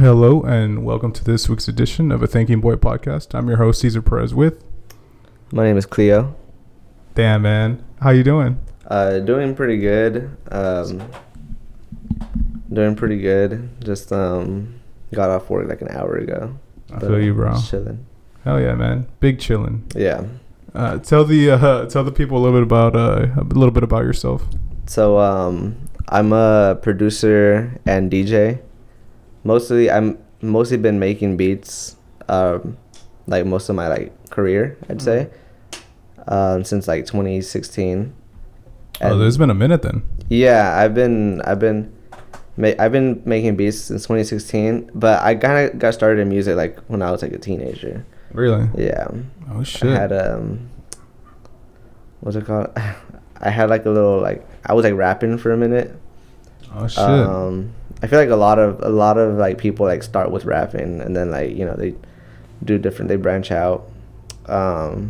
Hello and welcome to this week's edition of a Thinking Boy podcast. I'm your host Cesar Perez with. My name is CLEO. Damn, man, how you doing? Doing pretty good. Doing pretty good. Just got off work like an hour ago. I feel you, bro. Just chilling. Hell yeah, man. Big chilling. Yeah. Tell the people a little bit about yourself. So I'm a producer and DJ. I'm mostly been making beats like most of my career, I'd say. Since 2016. And there's been a minute then. Yeah, I've been making beats since 2016, but I kind of got started in music when I was a teenager. Really? Yeah. Oh shit. I had what's it called? I had a little I was rapping for a minute. Oh shit. I feel like a lot of people start with rapping and then they do different, they branch out. But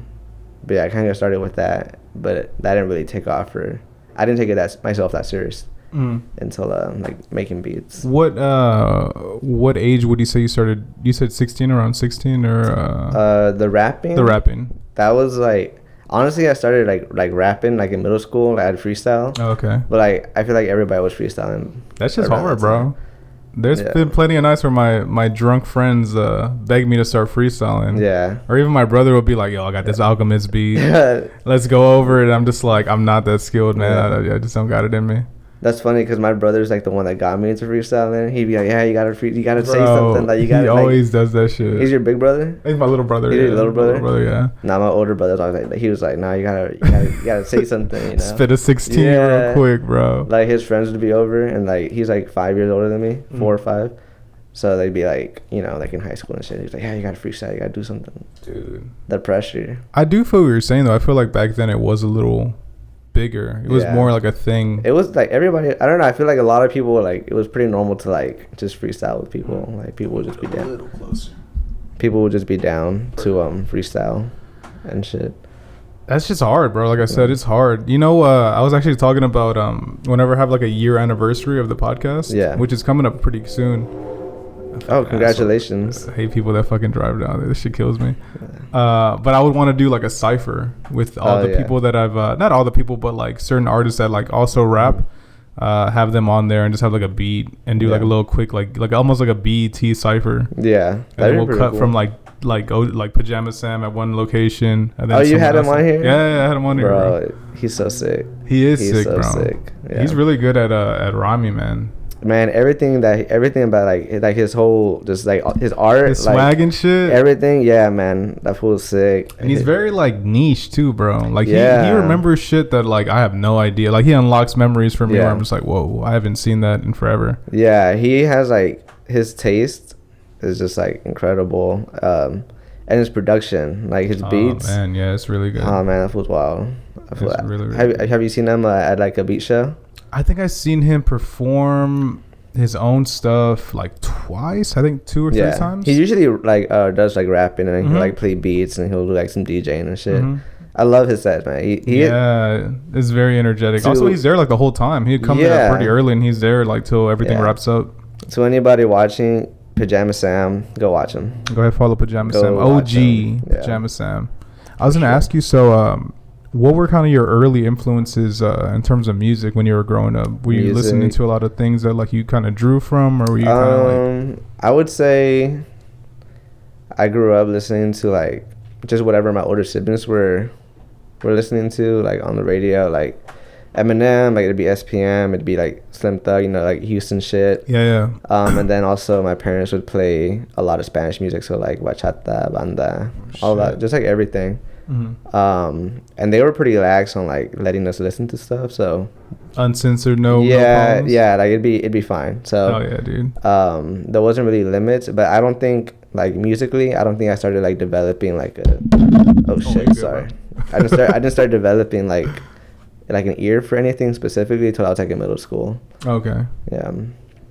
yeah, I kind of started with that, but that didn't really take off. I didn't take it myself that serious until making beats. What age would you say you started? You said 16, around 16, or the rapping. The rapping. That was honestly, I started rapping in middle school. I had freestyle. Oh, okay. But I feel like everybody was freestyling. That's just hard, bro. There's been plenty of nights where my drunk friends beg me to start freestyling. Yeah. Or even my brother will be like, yo, I got this Alchemist beat. Let's go over it. I'm just like, I'm not that skilled, man. Yeah. I just don't got it in me. That's funny because my brother's the one that got me into freestyling. He'd be like, yeah, you gotta say something. You gotta, he always does that shit. He's your big brother? He's my little brother. He's your little brother? Little brother, yeah. Nah, my older brother's always he was like, nah, you gotta say something, you know? Spit a 16 real quick, bro. His friends would be over and he's 5 years older than me, 4 or 5. So they'd be in high school and shit. He's like, yeah, you gotta freestyle, you gotta do something. Dude. The pressure. I do feel what you're saying though. I feel like back then it was a little bigger. It was more like a thing. It was everybody, I don't know, I feel like a lot of people it was pretty normal to just freestyle with people. People would just be down. A little closer. People would just be down to freestyle and shit. That's just hard, bro. Like I said, it's hard. I was actually talking about whenever I have a year anniversary of the podcast, which is coming up pretty soon. Oh, congratulations. I hate people that fucking drive down there. This shit kills me. But I would want to do a cipher with all the people that I've not all the people, but certain artists that also rap, have them on there and just have a beat and do a little quick almost a BET cipher. Yeah. And then we'll cut from go Pajama Sam at one location, and then you had him on here? Yeah, I had him on here, bro. He's so sick. He's sick, so bro. Sick. Yeah. He's really good at rhyming, man. Man, everything about his whole his art, his swag and shit, everything. Yeah, man, that fool's sick. And he's very niche too, bro. He remembers shit that I have no idea. He unlocks memories for me where I'm just like, whoa, I haven't seen that in forever. Yeah, he has his taste is just incredible, and his production, his beats. Oh man, yeah, it's really good. Oh man, that fool's wild. Really have you seen him at a beat show? I think I've seen him perform his own stuff twice. I think 2 or 3 times. He usually does rapping and he'll play beats and he'll do some DJing and shit. I love his sets, man. It's very energetic. Also, he's there the whole time. He'd come there pretty early and he's there till everything wraps up. So anybody watching Pajama Sam, go watch him. Go ahead, follow Pajama Sam. OG Pajama Sam. I was gonna ask you, so what were kind of your early influences in terms of music when you were growing up? Were you listening to a lot of things that you kind of drew from, or were you kind of I would say I grew up listening to just whatever my older siblings were listening to on the radio, Eminem, it'd be SPM, it'd be Slim Thug, Houston shit. Yeah. And then also my parents would play a lot of Spanish music, so bachata, banda, all that, just everything. Mm-hmm. And they were pretty lax on letting us listen to stuff, so uncensored, no it'd be fine. So oh yeah, dude. There wasn't really limits, but I don't think musically, I don't think I started developing sorry. I didn't start developing an ear for anything specifically until I was in middle school. Okay. Yeah.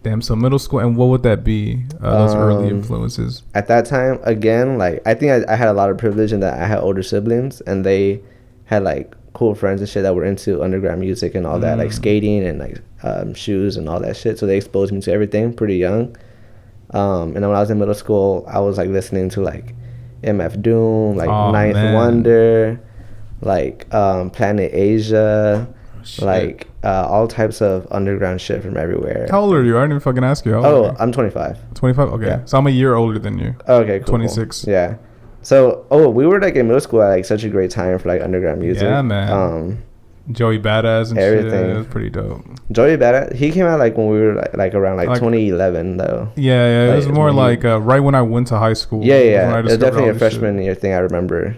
Damn, so middle school, and what would that be, those early influences? At that time, again, I think I had a lot of privilege in that I had older siblings, and they had, cool friends and shit that were into underground music and all that, skating and, shoes and all that shit, so they exposed me to everything pretty young. And then when I was in middle school, I was like listening to like MF Doom, like Ninth man. Wonder, like Planet Asia, Shit. like all types of underground shit from everywhere. How old are you? I didn't even fucking ask you. How old are you? I'm 25. 25? Okay. Yeah. So I'm a year older than you. Okay, cool. 26. Cool. Yeah. So, we were like in middle school at like such a great time for like underground music. Yeah, man. Joey Badass and everything. Shit. It was pretty dope. Joey Badass, he came out like when we were like around like 2011 though. Yeah. Like, it was more like right when I went to high school. Yeah. It was definitely a freshman year thing. I remember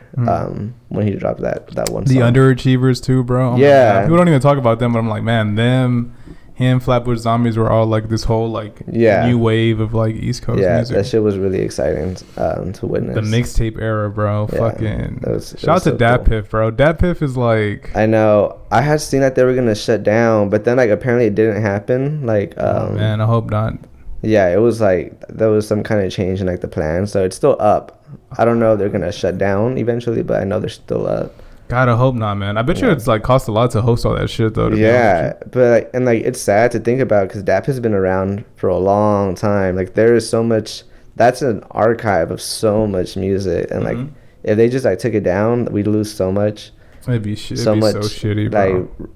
when he dropped that one song. The Underachievers too, bro. Yeah. People don't even talk about them, but I'm like, man, him, Flatbush Zombies were all like this whole like new wave of like East Coast music. That shit was really exciting to witness. The mixtape era, bro. Yeah, fucking shout out to Dat Piff, bro. Dat Piff is like, I know. I had seen that they were gonna shut down, but then like apparently it didn't happen. Like man, I hope not. Yeah, it was like there was some kind of change in like the plan, so it's still up. I don't know if they're gonna shut down eventually, but I know they're still up. Gotta hope not, man. I bet you it's like cost a lot to host all that shit though. Yeah, but like it's sad to think about because DAP has been around for a long time. Like there is so much. That's an archive of so much music, and like if they just like took it down, we'd lose so much. It'd be so shitty, bro. Like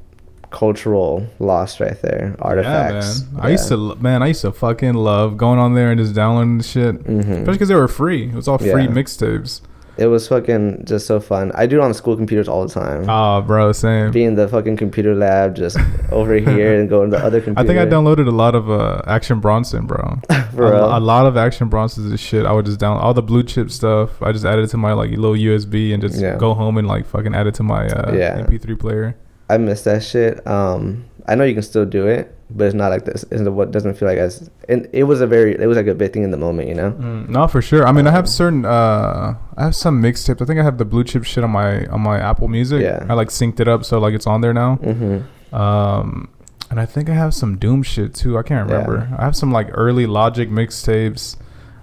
cultural loss right there, artifacts. Yeah, man. I used to fucking love going on there and just downloading the shit, especially because they were free. It was all free mixtapes. It was fucking just so fun. I do it on school computers all the time. Oh, bro, same. Be in the fucking computer lab, just over here and go to the other computer. I think I downloaded a lot of Action Bronson, bro. A lot of Action Bronson's shit. I would just download all the blue chip stuff. I just added it to my like little USB and just go home and like fucking add it to my MP3 player. I miss that shit. I know you can still do it, but it's not like this. It's what doesn't feel like as. And it was like a big thing in the moment, you know. No, for sure. I mean, I have certain. I have some mixtapes. I think I have the blue chip shit on my Apple Music. Yeah. I like synced it up so like it's on there now. And I think I have some Doom shit too. I can't remember. I have some like early Logic mixtapes.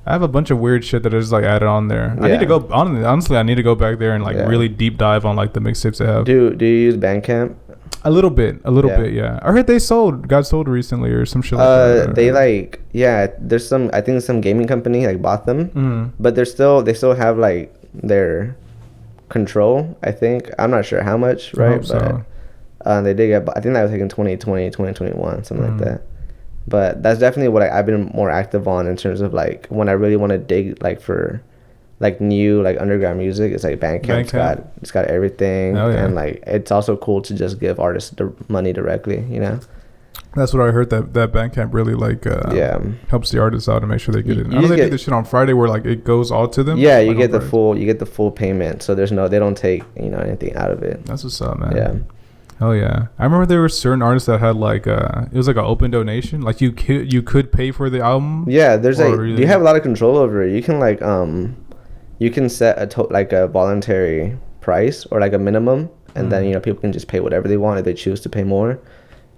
I have a bunch of weird shit that I just like added on there. I need to go honestly. I need to go back there and like really deep dive on like the mixtapes I have. Do you use Bandcamp? A little bit, yeah. I heard they got sold recently or some shit like that. They like, there's some, I think some gaming company like bought them, but they still have like their control, I think. I'm not sure how much, right? But they did get, I think that was like in 2020, 2021, something like that. But that's definitely what I've been more active on in terms of like when I really want to dig like for like new like underground music. It's like Bandcamp. It's got everything. And like it's also cool to just give artists the money directly, you know. That's what I heard, that Bandcamp really like helps the artists out and make sure they get it. I know they do this shit on Friday where like it goes all to them. Yeah, you get the full payment. So they don't take, you know, anything out of it. That's what's up, man. Yeah. Hell yeah. I remember there were certain artists that had like it was like an open donation. Like you could pay for the album. Yeah, there's like you have a lot of control over it. You can like you can set a voluntary price or like a minimum, and then you know people can just pay whatever they want if they choose to pay more.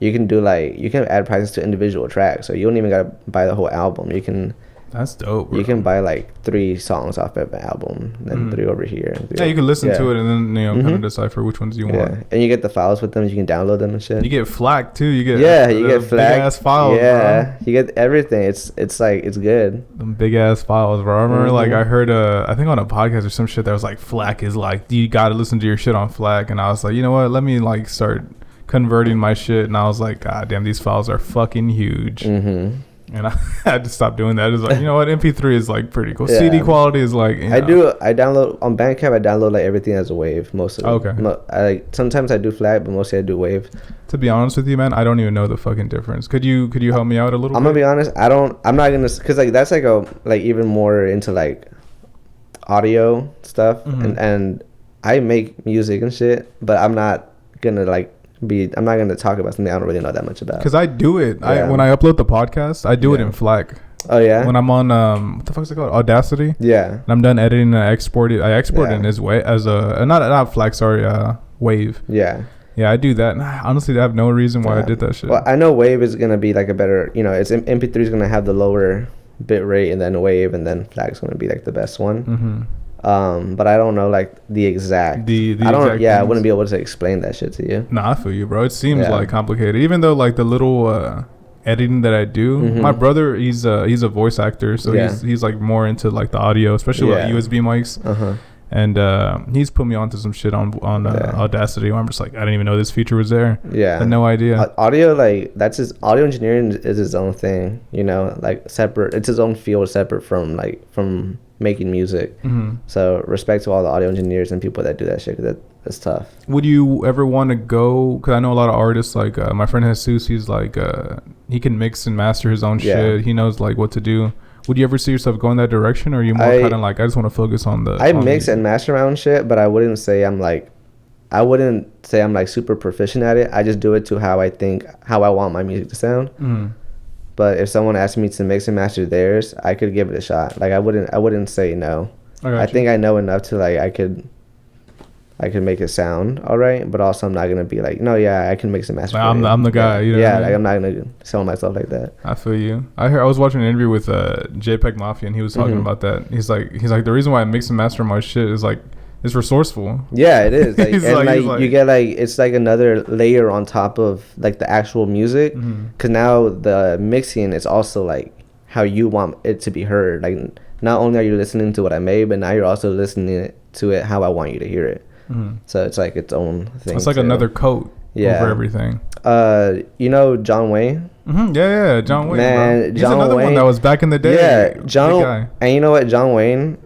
You can do like you can add prices to individual tracks, so you don't even gotta buy the whole album. You can. That's dope, bro. You can buy like 3 songs off of an album, then 3 over here. You can listen to it and then kind of decipher which ones you want. And you get the files with them. You can download them and shit. You get FLAC too. You get you get FLAC big ass files. Yeah, bro. You get everything. It's like it's good. Them big ass files, bro. I remember like I heard I think on a podcast or some shit that was like FLAC is like you got to listen to your shit on FLAC, and I was like, you know what? Let me like start converting my shit, and I was like, God damn, these files are fucking huge. And I had to stop doing that. It's like, you know what, MP3 is like pretty cool. CD quality is like, I download on Bandcamp. I download like everything as a WAV most of it. Okay. Sometimes I do FLAC, but mostly I do WAV. To be honest with you, man, I don't even know the fucking difference. Could you help me out a little? I'm gonna be honest. I'm not gonna, cause like that's like even more into like audio stuff, and I make music and shit, but I'm not gonna I'm not going to talk about something I don't really know that much about. Because I do it. When I upload the podcast, I do it in FLAC. Oh, yeah? When I'm on, what the fuck is it called? Audacity? Yeah. And I'm done editing and I export it. In as way as a, not FLAC, sorry, WAV. Yeah. Yeah, I do that. And honestly, I have no reason why I did that shit. Well, I know WAV is going to be like a better, you know, it's MP3 is going to have the lower bit rate, and then WAV, and then FLAC is going to be like the best one. But I don't know like the exact. I wouldn't be able to explain that shit to you. Nah, I feel you, bro. It seems like complicated, even though like the little editing that I do. My brother, he's a voice actor, so he's like more into like the audio, especially with USB mics. And he's put me onto some shit on Audacity where I'm just like, I didn't even know this feature was there. I had no idea. Audio, like, that's his audio engineering is his own thing, you know, like separate. It's his own field separate from making music. So respect to all the audio engineers and people that do that shit, 'cause that's tough. Would you ever want to go, because I know a lot of artists, like my friend Jesus, he's like he can mix and master his own shit. He knows like what to do. Would you ever see yourself going that direction, or are you more kind of like, I just want to focus on the... I mix and master my own shit, but I wouldn't say I'm like super proficient at it. I just do it to how I want my music to sound. But if someone asked me to mix and master theirs, I could give it a shot. Like, I wouldn't say no. I think I know enough to like, I could make it sound all right, but also I'm not gonna be like, no, yeah, I can mix and master. Like, I'm the guy. You know what I mean? Like, I'm not gonna sell myself like that. I feel you. I was watching an interview with JPEG Mafia, and he was talking about that. He's like the reason why I mix and master my shit is like, it's resourceful. Yeah, it is. Like, and like you get like, it's like another layer on top of like the actual music, because now the mixing is also like how you want it to be heard. Like, not only are you listening to what I made, but now you're also listening to it how I want you to hear it. So it's like its own thing. It's like another coat over everything. You know John Wayne? Yeah, John Wayne. Man, bro. He's another one that was back in the day. Yeah, John. And you know what, John Wayne,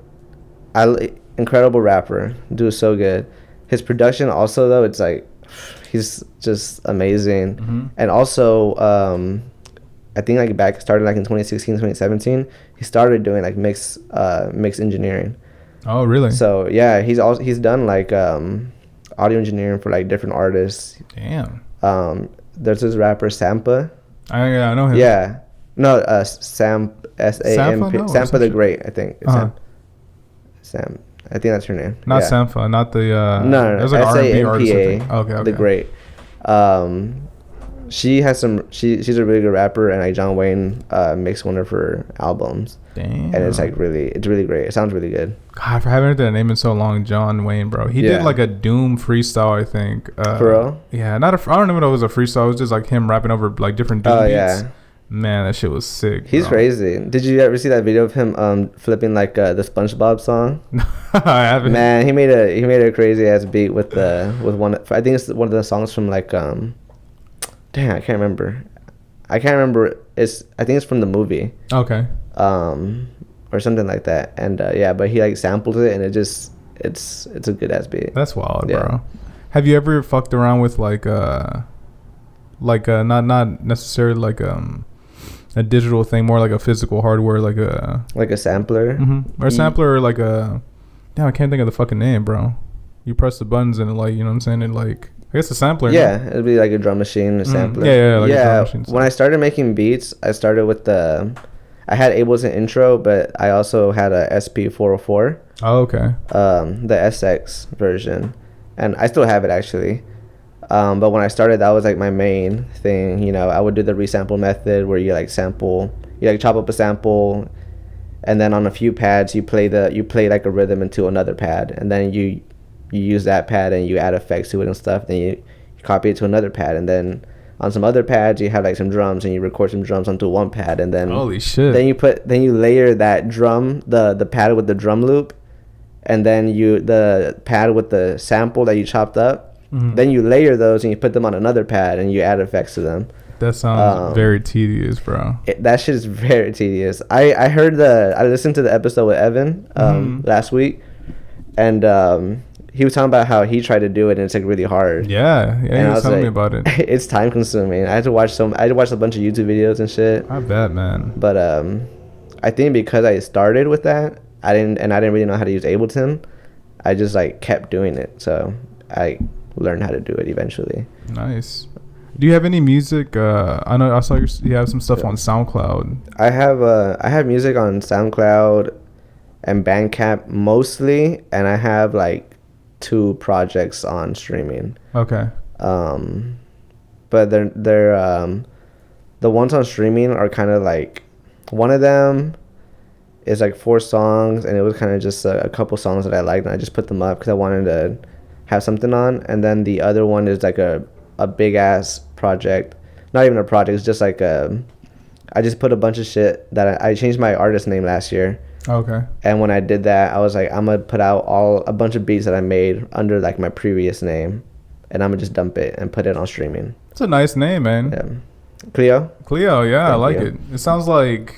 incredible rapper, dude, so good. His production also though, it's like he's just amazing. And also, I think like started like in 2016, 2017. He started doing like mix engineering. Oh, really? So yeah, he's done like audio engineering for like different artists. Damn. There's this rapper Sampa. I know him. Yeah. No, Samp S-A-M-P. Sampa the Great, I think. Sam. I think that's her name. Not Sampha, not the no. There's like R&B artist. Okay. The Great. She has some. She's a really good rapper, and like John Wayne mixed one of her albums. Damn. And it's like it's really great. It sounds really good. God, I haven't heard that name in so long. John Wayne, bro. He did like a Doom freestyle, I think. For real? Yeah, I don't even know if it was a freestyle. It was just like him rapping over like different Doom beats. Yeah. Man, that shit was sick. He's crazy. Did you ever see that video of him flipping like the SpongeBob song? I haven't. Man, he made a crazy ass beat with one. I think it's one of the songs from like Damn, I can't remember. I think it's from the movie. Okay. Or something like that. And yeah, but he like sampled it, and it's a good ass beat. That's wild, bro. Have you ever fucked around with like not necessarily like a digital thing, more like a physical hardware, like a sampler, or a sampler, or like a I can't think of the fucking name, bro. You press the buttons and it, like, you know what I'm saying, and like, I guess a sampler. Yeah, it'd be like a drum machine, a sampler. Like a drum machine. When I started making beats, I started with I had Ableton Intro, but I also had a SP404. Oh, okay. The SX version, and I still have it actually. But when I started, that was like my main thing. You know, I would do the resample method where you like chop up a sample, and then on a few pads you play like a rhythm into another pad, and then you use that pad and you add effects to it and stuff. Then you copy it to another pad, and then on some other pads you have like some drums, and you record some drums onto one pad, and then holy shit. Then you layer that drum, the pad with the drum loop, and then the pad with the sample that you chopped up. Then you layer those and you put them on another pad and you add effects to them. That sounds very tedious, bro. That shit is very tedious. I listened to the episode with Evan last week, and he was talking about how he tried to do it, and it's like really hard. Yeah, he was telling me about it. It's time consuming. I had to watch a bunch of YouTube videos and shit. I bet, man. But I think because I started with that, I didn't really know how to use Ableton. I just like kept doing it, so I learn how to do it eventually. Nice. Do you have any music? I know I saw you have some stuff on SoundCloud. I have music on SoundCloud and Bandcamp mostly, and I have like 2 projects on streaming. Okay. But they're the ones on streaming are kind of like, one of them is like 4 songs, and it was kind of just a couple songs that I liked, and I just put them up because I wanted to have something on. And then the other one is like a big ass project not even a project. It's just like I just put a bunch of shit that I changed my artist name last year. Okay. And when I did that, I was like, I'm gonna put out a bunch of beats that I made under like my previous name, and I'm gonna just dump it and put it on streaming. It's a nice name, man. Yeah. CLEO. CLEO, yeah, I like you. it. It sounds like,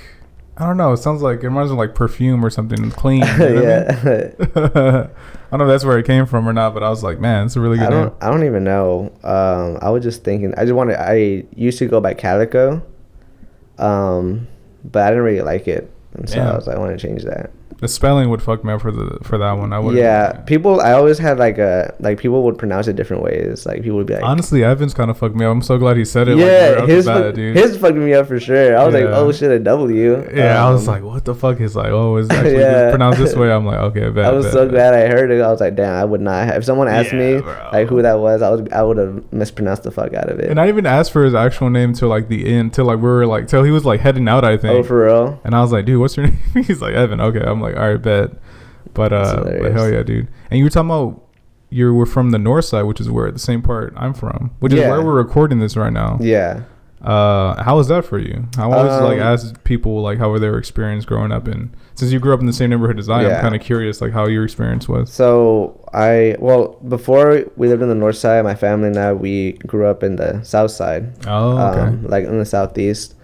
I don't know. It sounds like, it reminds me of like perfume or something clean. You know Yeah. I mean? I don't know if that's where it came from or not, but I was like, man, it's a really good name. I don't even know. I was just thinking. I used to go by Calico, but I didn't really like it, and so I was like, I want to change that. The spelling would fuck me up for that one. I would. Yeah, people. I always had people would pronounce it different ways. Like people would be like, honestly, Evans kind of fucked me up. I'm so glad he said it. Yeah, like, his fucked me up for sure. I was like, oh shit, a W. Yeah, I was like, what the fuck? He's like, oh, it's actually just pronounced this way. I'm like, okay, bad. I was so glad I heard it. I was like, damn, I would not have. If someone asked me like who that was, I would have mispronounced the fuck out of it. And I didn't even asked for his actual name till like the end, till like we were like till he was like heading out, I think. Oh, for real? And I was like, dude, what's your name? He's like, Evan. Okay, I'm like, all right, bet. But hell yeah, dude. And you were talking about you were from the north side, which is where the same part I'm from, which is where we're recording this right now. Yeah. How was that for you? I always like ask people like how were their experience growing up, and since you grew up in the same neighborhood as I am, I'm kind of curious like how your experience was. So before we lived in the north side, my family and I, we grew up in the south side. Oh, okay. Like in the southeast.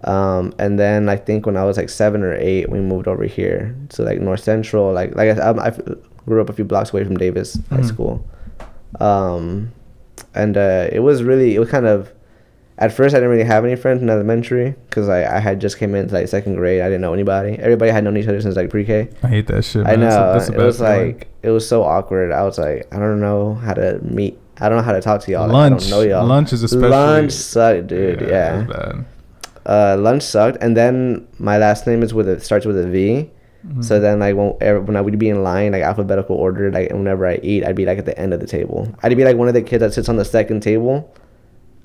And then I think when I was like 7 or 8, we moved over here to like North Central. I grew up a few blocks away from Davis High School. And it was kind of, at first I didn't really have any friends in elementary because I had just came into like second grade. I didn't know anybody. Everybody had known each other since like pre-K. I hate that shit, man. I know. It was like, it was so awkward. I was like, I don't know how to meet. I don't know how to talk to y'all. Lunch. I don't know y'all. Lunch is especially. Lunch sucked, dude. Yeah. Bad. Lunch sucked, and then my last name starts with a V. Mm-hmm. So then like when I would be in line, like alphabetical order, like whenever I eat, I'd be like at the end of the table. I'd be like one of the kids that sits on the second table,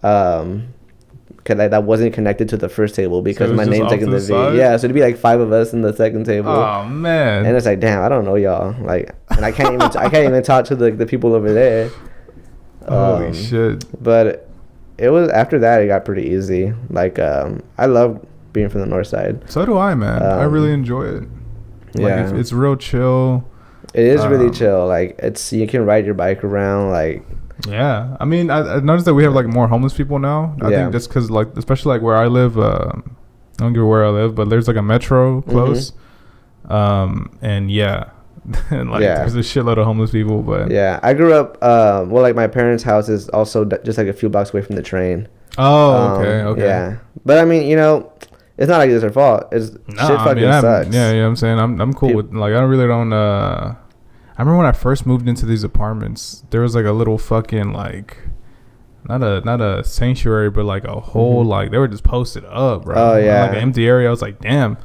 because that wasn't connected to the first table because my name's like in the V. Side? Yeah, so it'd be like 5 of us in the second table. Oh man! And it's like, damn, I don't know y'all. Like, and I can't even talk to the people over there. Holy shit! But it was after that it got pretty easy. Like I love being from the north side. So do I, man. I really enjoy it. Like, it's real chill. It is really chill. Like you can ride your bike around. Like yeah, I mean I noticed that we have like more homeless people now. I think just because like especially like where I live. I don't give where I live, but there's like a metro close. And and like there's a shitload of homeless people. But I grew up like my parents' house is also just like a few blocks away from the train. Oh, okay. Yeah, but I mean, it's not like it's their fault. It's shit fucking sucks. Yeah, you know what I'm saying? I'm cool with like I really don't I remember when I first moved into these apartments, there was like a little fucking like not a sanctuary, but like a whole like they were just posted up, bro. Oh yeah. Like an empty area. I was like, damn.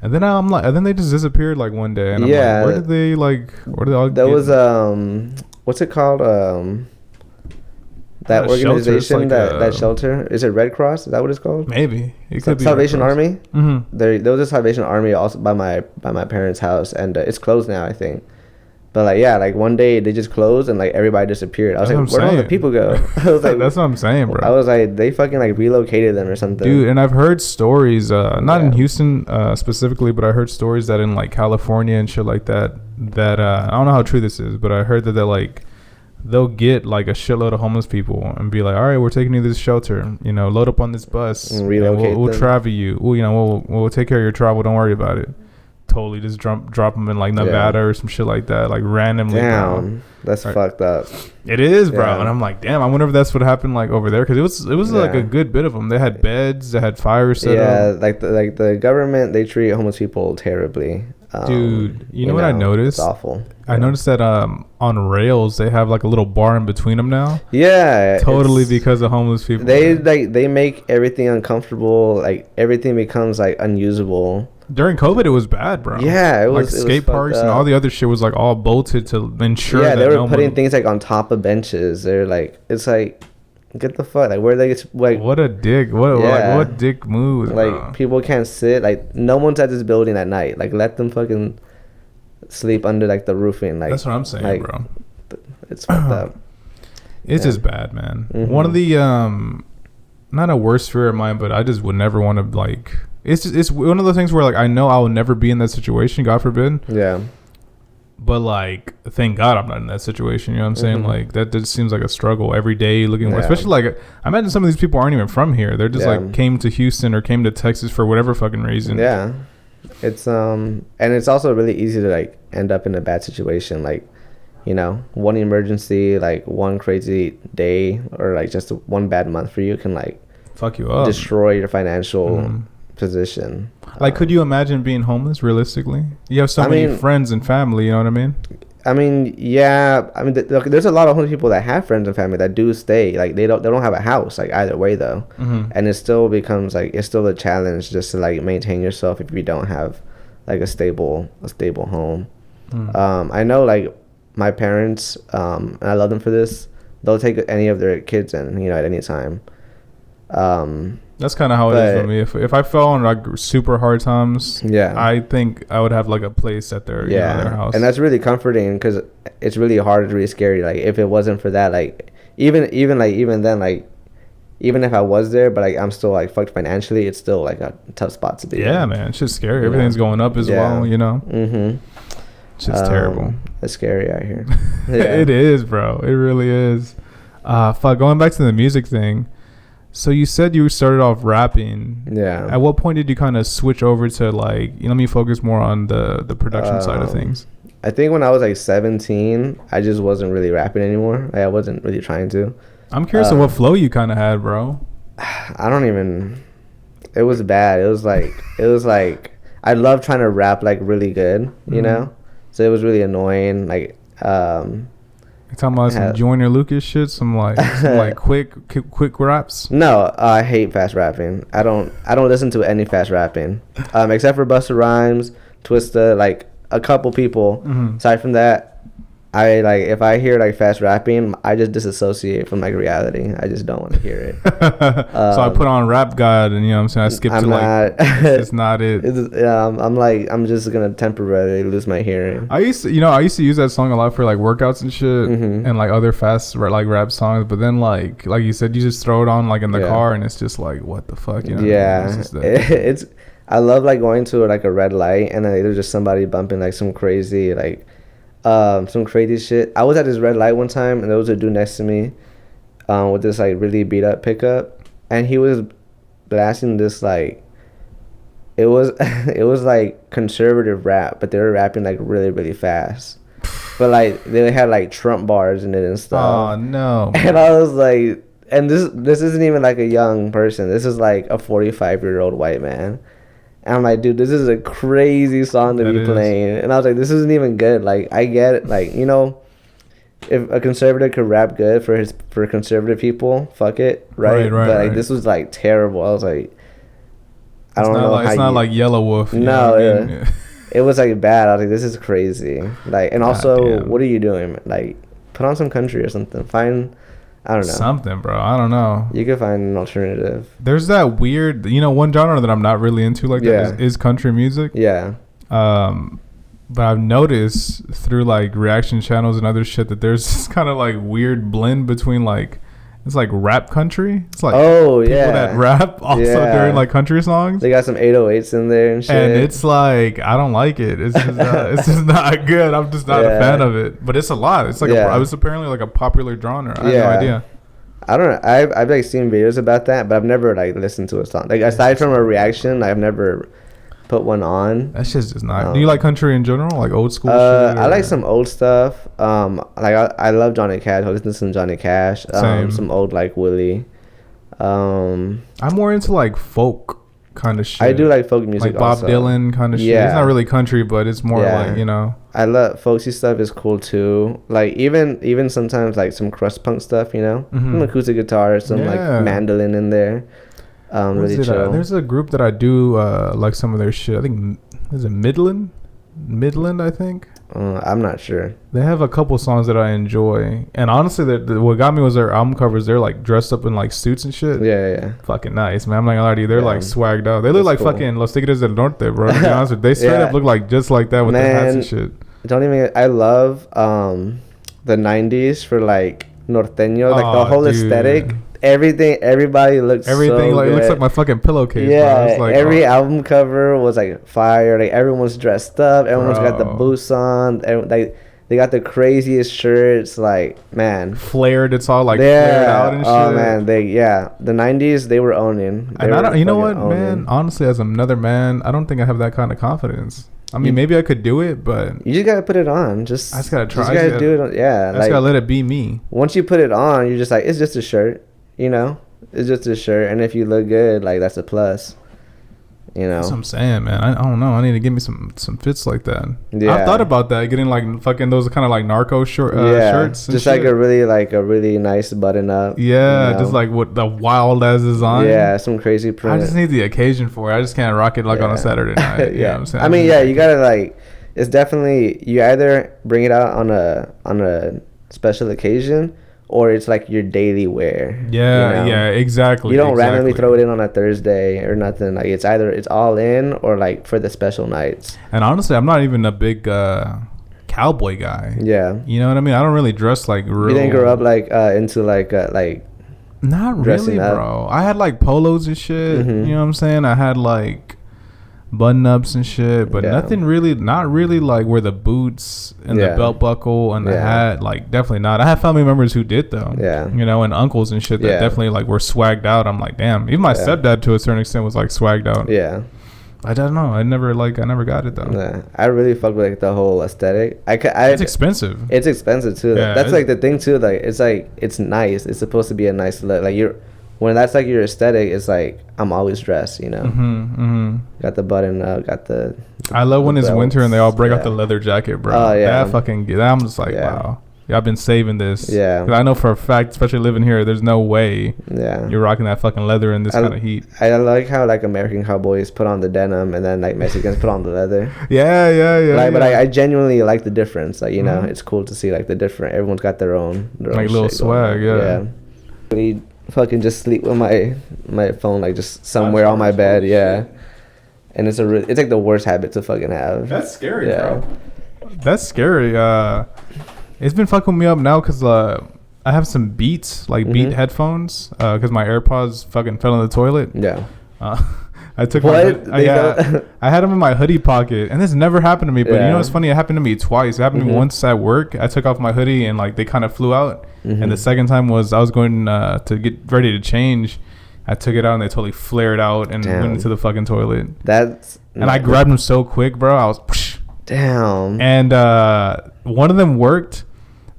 And then I'm like, and then they just disappeared like one day, and I'm like, where did they all? That was what's it called? That organization, like that shelter. Is it Red Cross? Is that what it's called? Maybe it could be Salvation Army. Mm-hmm. There was a Salvation Army also by my parents' house, and it's closed now, I think. But like one day they just closed and like everybody disappeared. I was like, where'd all the people go? I was like, that's what I'm saying, bro. I was like, they fucking like relocated them or something. Dude, and I've heard stories, not in Houston specifically, but I heard stories that in like California and shit like that I don't know how true this is, but I heard that they'll get like a shitload of homeless people and be like, all right, we're taking you to this shelter, load up on this bus and we'll travel you. We'll take care of your travel. Don't worry about it. Totally just drop them in like Nevada or some shit like that, like randomly. Damn, that's fucked up. It is, bro. And I'm like, damn, I wonder if that's what happened like over there, because it was like a good bit of them. They had beds, they had fire set up. Like the government, they treat homeless people terribly. Dude, you know what I noticed? It's awful. I noticed that on rails they have like a little bar in between them now. Yeah, totally because of homeless people. They make everything uncomfortable. Like everything becomes like unusable. During COVID, it was bad, bro. Yeah, it was like skate parks and all the other shit was like all bolted to ensure. Yeah, they were putting things like on top of benches. They're like, it's like, get the fuck, like where they get like. What a dick! What dick move? Like bro. People can't sit. Like no one's at this building at night. Like let them fucking sleep under like the roofing. Like that's what I'm saying, like, bro. It's fucked up. It's just bad, man. Mm-hmm. One of the not a worst fear of mine, but I just would never want to like. It's one of those things where like I know I will never be in that situation. God forbid. Yeah. But like, thank God I'm not in that situation. You know what I'm saying? Like that just seems like a struggle every day. Looking, especially like I imagine some of these people aren't even from here. They're just like came to Houston or came to Texas for whatever fucking reason. Yeah. It's and it's also really easy to like end up in a bad situation, like, you know, one emergency, like one crazy day, or like just one bad month for you can like fuck you up, destroy your financial position. Like, could you imagine being homeless? Realistically, you have so many friends and family. You know what I mean? I mean, yeah. I mean, there's a lot of homeless people that have friends and family that do stay. Like they don't have a house. Like either way though, and it still becomes like it's still a challenge just to like maintain yourself if you don't have like a stable home. I know like my parents, and I love them for this. They'll take any of their kids in, you know, at any time. That's kind of how it is for me. If I fell on like super hard times, I think I would have like a place at their, you know, their house. And that's really comforting because it's really hard. It's really scary. Like if it wasn't for that, like even then, like even if I was there, but like I'm still like fucked financially, it's still like a tough spot to be in. Yeah, man, it's just scary. Everything's going up as well, you know. It's just terrible. It's scary out here. It is, bro. It really is. Fuck. Going back to the music thing. So you said you started off rapping. Yeah. At what point did you kind of switch over to like, you know, let me focus more on the production side of things? I think when I was like 17, I just wasn't really rapping anymore. Like, I wasn't really trying to. I'm curious of what flow you kind of had, bro. I don't even. It was bad. It was like I love trying to rap like really good, you know. So it was really annoying. Like, you're talking about some Joyner Lucas shit, some like quick raps. No, I hate fast rapping. I don't listen to any fast rapping, except for Busta Rhymes, Twista, like a couple people. Aside from that, I like if I hear like fast rapping, I just disassociate from like reality. I just don't want to hear it. So I put on Rap God, and you know what I'm saying, I skip to like it's not it. I'm just gonna temporarily lose my hearing. I used to use that song a lot for like workouts and shit, and like other fast like rap songs. But then like you said, you just throw it on like in the car, and it's just like what the fuck, you know? Yeah, it's. I love like going to like a red light, and then there's just somebody bumping like some crazy like. Some crazy shit. I was at this red light one time, and there was a dude next to me, with this like really beat up pickup, and he was blasting this like, it was like conservative rap, but they were rapping like really really fast, but like they had like Trump bars in it and stuff. Oh no! And I was like, and this isn't even like a young person. This is like a 45-year-old white man. And I'm like, dude, this is a crazy song to be playing. And I was like, this isn't even good. Like, I get it. Like, you know, if a conservative could rap good for conservative people, fuck it, right? But like, this was like terrible. I was like, I don't know. It's not like Yellow Wolf. No, it was like bad. I was like, this is crazy. Like, and also, what are you doing? Like, put on some country or something. Find. I don't know. Something, bro. I don't know. You could find an alternative. There's that weird, you know, one genre that I'm not really into like that is country music. Yeah. But I've noticed through like reaction channels and other shit that there's this kind of like weird blend between like, it's like rap country. It's like people that rap also during like country songs. They got some 808s in there and shit. And it's like, I don't like it. It's just not good. I'm just not a fan of it. But it's a lot. It's like it was apparently like a popular genre. I had no idea. I don't know. I've like seen videos about that, but I've never like listened to a song. Like aside from a reaction, I've never put one on. That shit's just not. Do you like country in general, like old school shit? I like some old stuff. Like I love Johnny Cash. I listen to some Johnny Cash. Some old like Willie. I'm more into like folk kind of shit. I do like folk music, like Bob Dylan kind of shit. It's not really country, but it's more like, you know. I love folksy stuff. Is cool too. Like even sometimes like some crust punk stuff, you know, some acoustic guitar, some like mandolin in there. Really chill. There's a group that I do like some of their shit. I think is it Midland, I think. I'm not sure. They have a couple songs that I enjoy, and honestly, what got me was their album covers. They're like dressed up in like suits and shit. Yeah. Fucking nice, man. I'm not gonna lie to you. They're like swagged out. They look like fucking Los Tigres del Norte, bro. To be honest with you. They straight up look like just like that with their hats and shit. I love the 90s for like norteño, like the whole aesthetic. everybody looked everything so like good. It looks like my fucking pillowcase. Yeah, bro. It's like, every album cover was like fire. Like everyone's dressed up. Everyone's got the Bro. boots on. Like they got the craziest shirts. Like man, flared. It's all like flared out and shit. Oh man, the '90s they were owning. And I don't, you know what, man? Honestly, as another man, I don't think I have that kind of confidence. I mean, maybe I could do it, but you just gotta put it on. I just gotta try. You gotta do it. Yeah, I just gotta let it be me. Once you put it on, you're just like, it's just a shirt. You know, it's just a shirt, and if you look good, like that's a plus. You know, that's what I'm saying, man. I don't know. I need to give me some fits like that. Yeah, I've thought about that, getting like fucking those kind of like narco shirts. Just like a really nice button up. Yeah, you know? just like what the wild as design. Yeah, some crazy print. I just need the occasion for it. I just can't rock it like on a Saturday night. You know what I'm saying? I mean, you gotta like. It's definitely, you either bring it out on a special occasion, or it's like your daily wear. Yeah, you know? Yeah, exactly. You don't randomly throw it in on a Thursday or nothing. Like it's either it's all in or like for the special nights. And honestly, I'm not even a big cowboy guy. Yeah, you know what I mean. I don't really dress like real. You didn't grow up like into like. Not really, bro. I had like polos and shit. Mm-hmm. You know what I'm saying? I had like button ups and shit, but nothing really, not really like where the boots and the belt buckle and the hat, like definitely not. I have family members who did though. Yeah. You know, and uncles and shit that definitely like were swagged out. I'm like, damn. Even my stepdad to a certain extent was like swagged out. Yeah. I don't know. I never got it though. Yeah. I really fuck with like the whole aesthetic. It's expensive. It's expensive too. Yeah, that's like the thing too. Like it's nice. It's supposed to be a nice look. Like when that's like your aesthetic, it's like I'm always dressed, you know. Got the button up, got the I love when it's winter and they all break out the leather jacket, bro. Oh yeah, I'm just like wow. Yeah, I've been saving this. Yeah, 'cause I know for a fact, especially living here, there's no way. Yeah, you're rocking that fucking leather in this kind of heat. I like how like American cowboys put on the denim and then like Mexicans put on the leather. Yeah. Like, but I genuinely like the difference. Like, you know, it's cool to see like the different. Everyone's got their own like little swag. Yeah. Really fucking just sleep with my phone like just somewhere on my bed. Yeah. And it's like the worst habit to fucking have. That's scary, bro. That's scary. It's been fucking me up now because I have some Beats, like Beat headphones, because my AirPods fucking fell in the toilet. Yeah. I took I had them in my hoodie pocket, and this never happened to me. But you know what's funny? It happened to me twice. It happened to me once at work. I took off my hoodie, and like they kind of flew out. And the second time was I was going to get ready to change. I took it out, and they totally flared out and went into the fucking toilet. I grabbed them so quick, bro. I was damn. And one of them worked.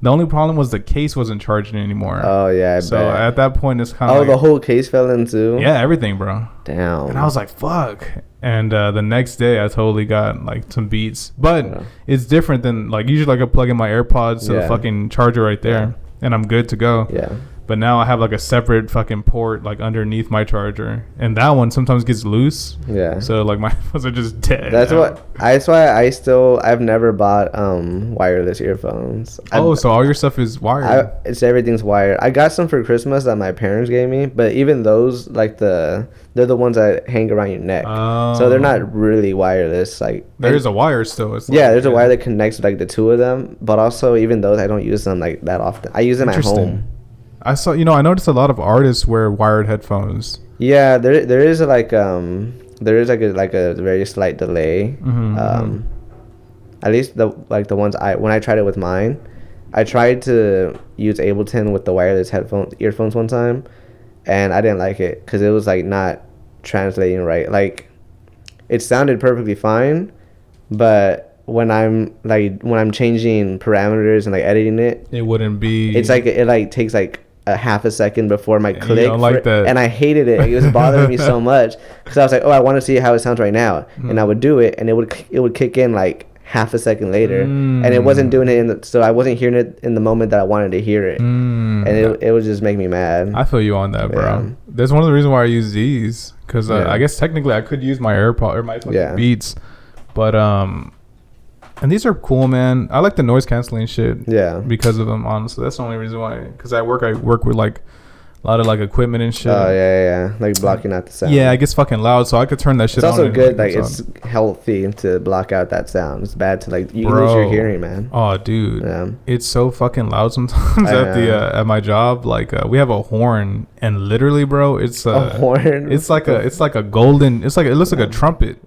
The only problem was the case wasn't charging anymore. Oh, yeah, So at that point, it's kind of like, the whole case fell in too? Yeah, everything, bro. Damn. And I was like, fuck. And the next day, I totally got, like, some Beats. But it's different than, like, usually I could plug in my AirPods to the fucking charger right there. And I'm good to go. Yeah. But now I have like a separate fucking port like underneath my charger, and that one sometimes gets loose. Yeah. So like my phones are just dead. That's why I've never bought wireless earphones. So all your stuff is wired. Everything's wired. I got some for Christmas that my parents gave me, but even those like they're the ones that hang around your neck. So they're not really wireless. Like there's a wire still. It's there's a wire that connects like the two of them, but also even those I don't use them like that often. I use them at home. I noticed a lot of artists wear wired headphones. Yeah, there is a very slight delay. At least the ones when I tried it with mine, I tried to use Ableton with the wireless earphones one time, and I didn't like it because it was like not translating right. Like it sounded perfectly fine, but when I'm changing parameters and like editing it, it wouldn't be. It's like it takes like a half a second before my click. You don't like that. And I hated it. It was bothering me so much because I was like, I want to see how it sounds right now, and I would do it, and it would kick in like half a second later, and it wasn't doing it so I wasn't hearing it in the moment that I wanted to hear it, and it would just make me mad. I feel you on that, bro. That's one of the reasons why I use these because I guess technically I could use my AirPod or my Beats, but and these are cool, man. I like the noise canceling shit. Yeah. Because of them, honestly. That's the only reason why. Because I work with like a lot of like equipment and shit. Oh yeah, like blocking out the sound. Yeah, it gets fucking loud, so I could turn that shit it's on. Also and, good, like it's healthy to block out that sound. It's bad to like you lose your hearing, man. Oh, dude, it's so fucking loud sometimes at my job. Like we have a horn, and literally, bro, it's a horn. It's like a golden. It looks like a trumpet,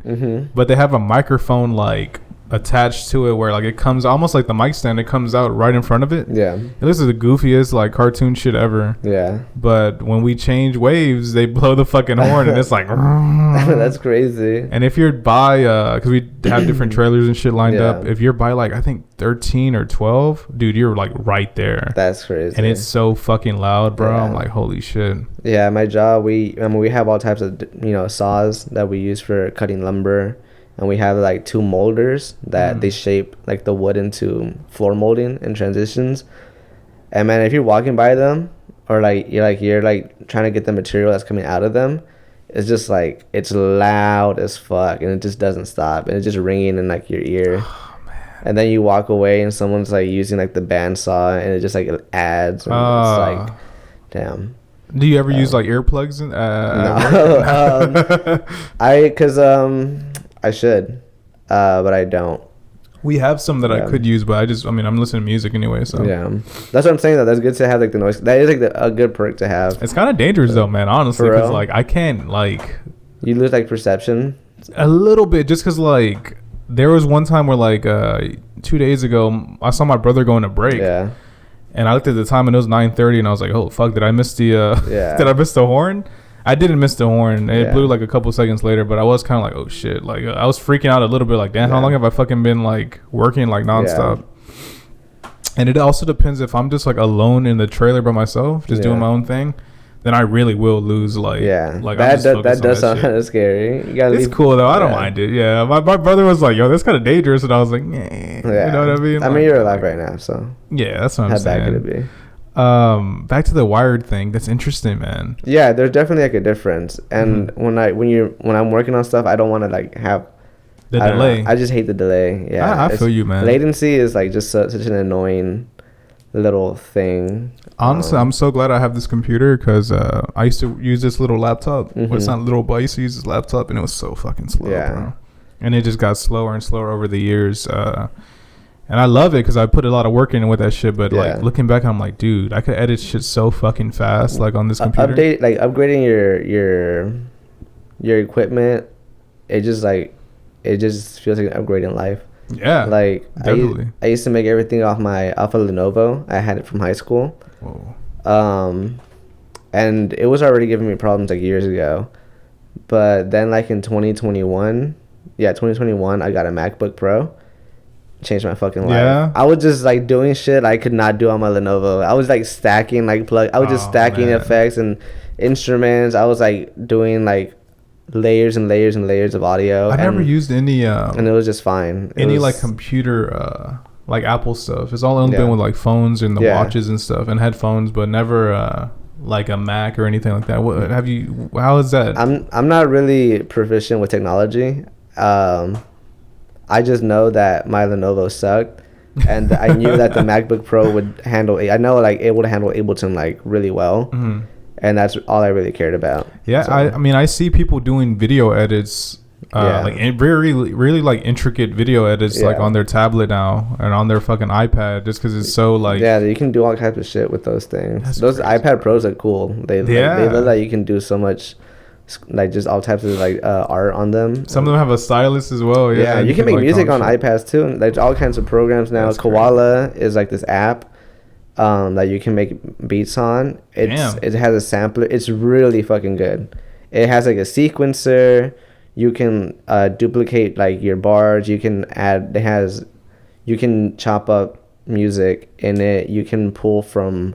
but they have a microphone like attached to it where like it comes almost like the mic stand. It comes out right in front of it. Yeah, it looks like the goofiest like cartoon shit ever. Yeah, but when we change waves, they blow the fucking horn and it's like that's crazy. And if you're by because we have different trailers and shit lined up, if you're by like I think 13 or 12, dude, you're like right there. That's crazy. And it's so fucking loud, bro. I'm like, holy shit. Yeah, my job, we have all types of saws that we use for cutting lumber. And we have like 2 molders that they shape like the wood into floor molding and transitions. And man, if you're walking by them or like you're trying to get the material that's coming out of them, it's just like it's loud as fuck and it just doesn't stop and it's just ringing in like your ear. Oh, man. And then you walk away and someone's like using like the bandsaw and it just like adds and it's like damn. Do you ever use like earplugs? No. I should, but I don't. We have some that I could use, but I'm listening to music anyway, so. Yeah. That's what I'm saying, though. That's good to have, like, the noise. That is, like, a good perk to have. It's kind of dangerous, though, man, honestly, because, like, I can't, like... You lose, like, perception? A little bit, just because, like, there was one time where, like, 2 days ago, I saw my brother going to break. Yeah. And I looked at the time, and it was 9:30, and I was like, oh, fuck, did I miss the horn? I didn't miss the horn. It blew like a couple seconds later, but I was kind of like, oh shit. Like I was freaking out a little bit like, damn, how long have I fucking been like working like nonstop? Yeah. And it also depends if I'm just like alone in the trailer by myself, just doing my own thing, then I really will lose like like that does sound kind of scary. It's cool though. I don't mind it. Yeah. My brother was like, yo, that's kind of dangerous, and I was like, yeah. You know what I mean? I mean, you're alive right now, so yeah, that's what I'm saying. How bad could it be? Back to the wired thing. That's interesting, man. Yeah, there's definitely like a difference. And when I'm working on stuff, I don't want to like have the delay. I just hate the delay. Yeah, I feel you, man. Latency is like just such an annoying little thing. Honestly, I'm so glad I have this computer because I used to use this little laptop. Well, it's not little, but I used to use this laptop and it was so fucking slow, bro. And it just got slower and slower over the years. And I love it because I put a lot of work in with that shit. But like looking back, I'm like, dude, I could edit shit so fucking fast, like on this computer. Upgrading your equipment. It just feels like an upgrade in life. Yeah, like definitely. I used to make everything off a Lenovo. I had it from high school. Whoa. And it was already giving me problems like years ago. But then like in 2021, I got a MacBook Pro. Changed my fucking life. Yeah. I was just like doing shit I could not do on my Lenovo. I was like stacking like stacking effects and instruments. I was like doing like layers and layers and layers of audio. I never used any and it was just fine. Like computer like Apple stuff. It's all only been with like phones and the watches and stuff and headphones, but never like a Mac or anything like that. How is that? I'm not really proficient with technology. I just know that my Lenovo sucked, and I knew that the MacBook Pro would handle. I know like it would handle Ableton like really well, and that's all I really cared about. Yeah, so. I mean, I see people doing video edits, like very really like intricate video edits, like on their tablet now and on their fucking iPad, just because it's so like. Yeah, you can do all types of shit with those things. Those crazy. iPad Pros are cool. They look like you can do so much. Like just all types of like art on them. Some of them have a stylus as well. Yeah, you can make music on iPads too. There's all kinds of programs now. That's Koala crazy. Is like this app that you can make beats on. It has a sampler. It's really fucking good. It has like a sequencer. You can duplicate like your bars. You can add. You can chop up music in it. You can pull from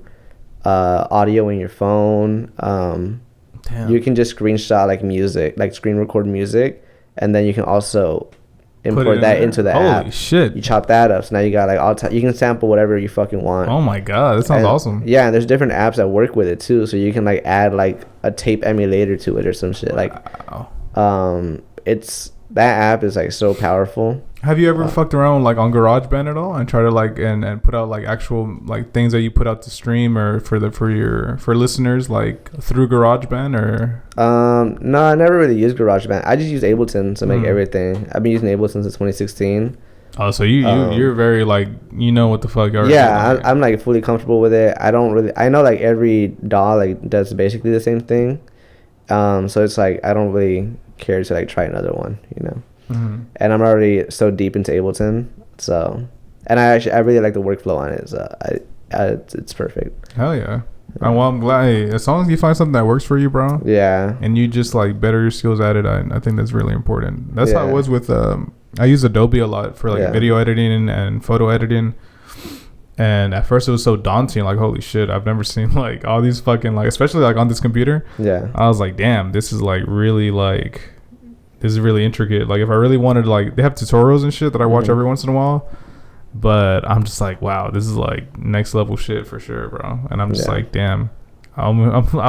audio in your phone. Damn. You can just screenshot like music, like screen record music, and then you can also import that into the app. Holy shit! You chop that up, so now you got like you can sample whatever you fucking want. Oh my god, that sounds awesome. Yeah, and there's different apps that work with it too, so you can like add like a tape emulator to it or some shit. Wow. Like, it's that app is like so powerful. Have you ever fucked around like on GarageBand at all and try to like and put out like actual like things that you put out to stream or for listeners like through GarageBand or? No, I never really used GarageBand. I just use Ableton to make everything. I've been using Ableton since 2016. Oh, so you're very like you know what the fuck already. Yeah, I'm like fully comfortable with it. I know like every DAW like does basically the same thing. So it's like I don't really care to like try another one, you know. Mm-hmm. And I'm already so deep into Ableton, so and I really like the workflow on it. So it's perfect. Hell yeah. Well, I'm glad. Hey, as long as you find something that works for you, bro. Yeah. And you just like better your skills at it. I think that's really important. That's how it was with I use Adobe a lot for like video editing and photo editing. And at first it was so daunting, like holy shit, I've never seen like all these fucking like, especially like on this computer. Yeah. I was like, damn, this is like really like. This is really intricate. Like if I really wanted to like, they have tutorials and shit that I watch every once in a while, but I'm just like, wow, this is like next level shit for sure, bro. And I'm just like, damn, I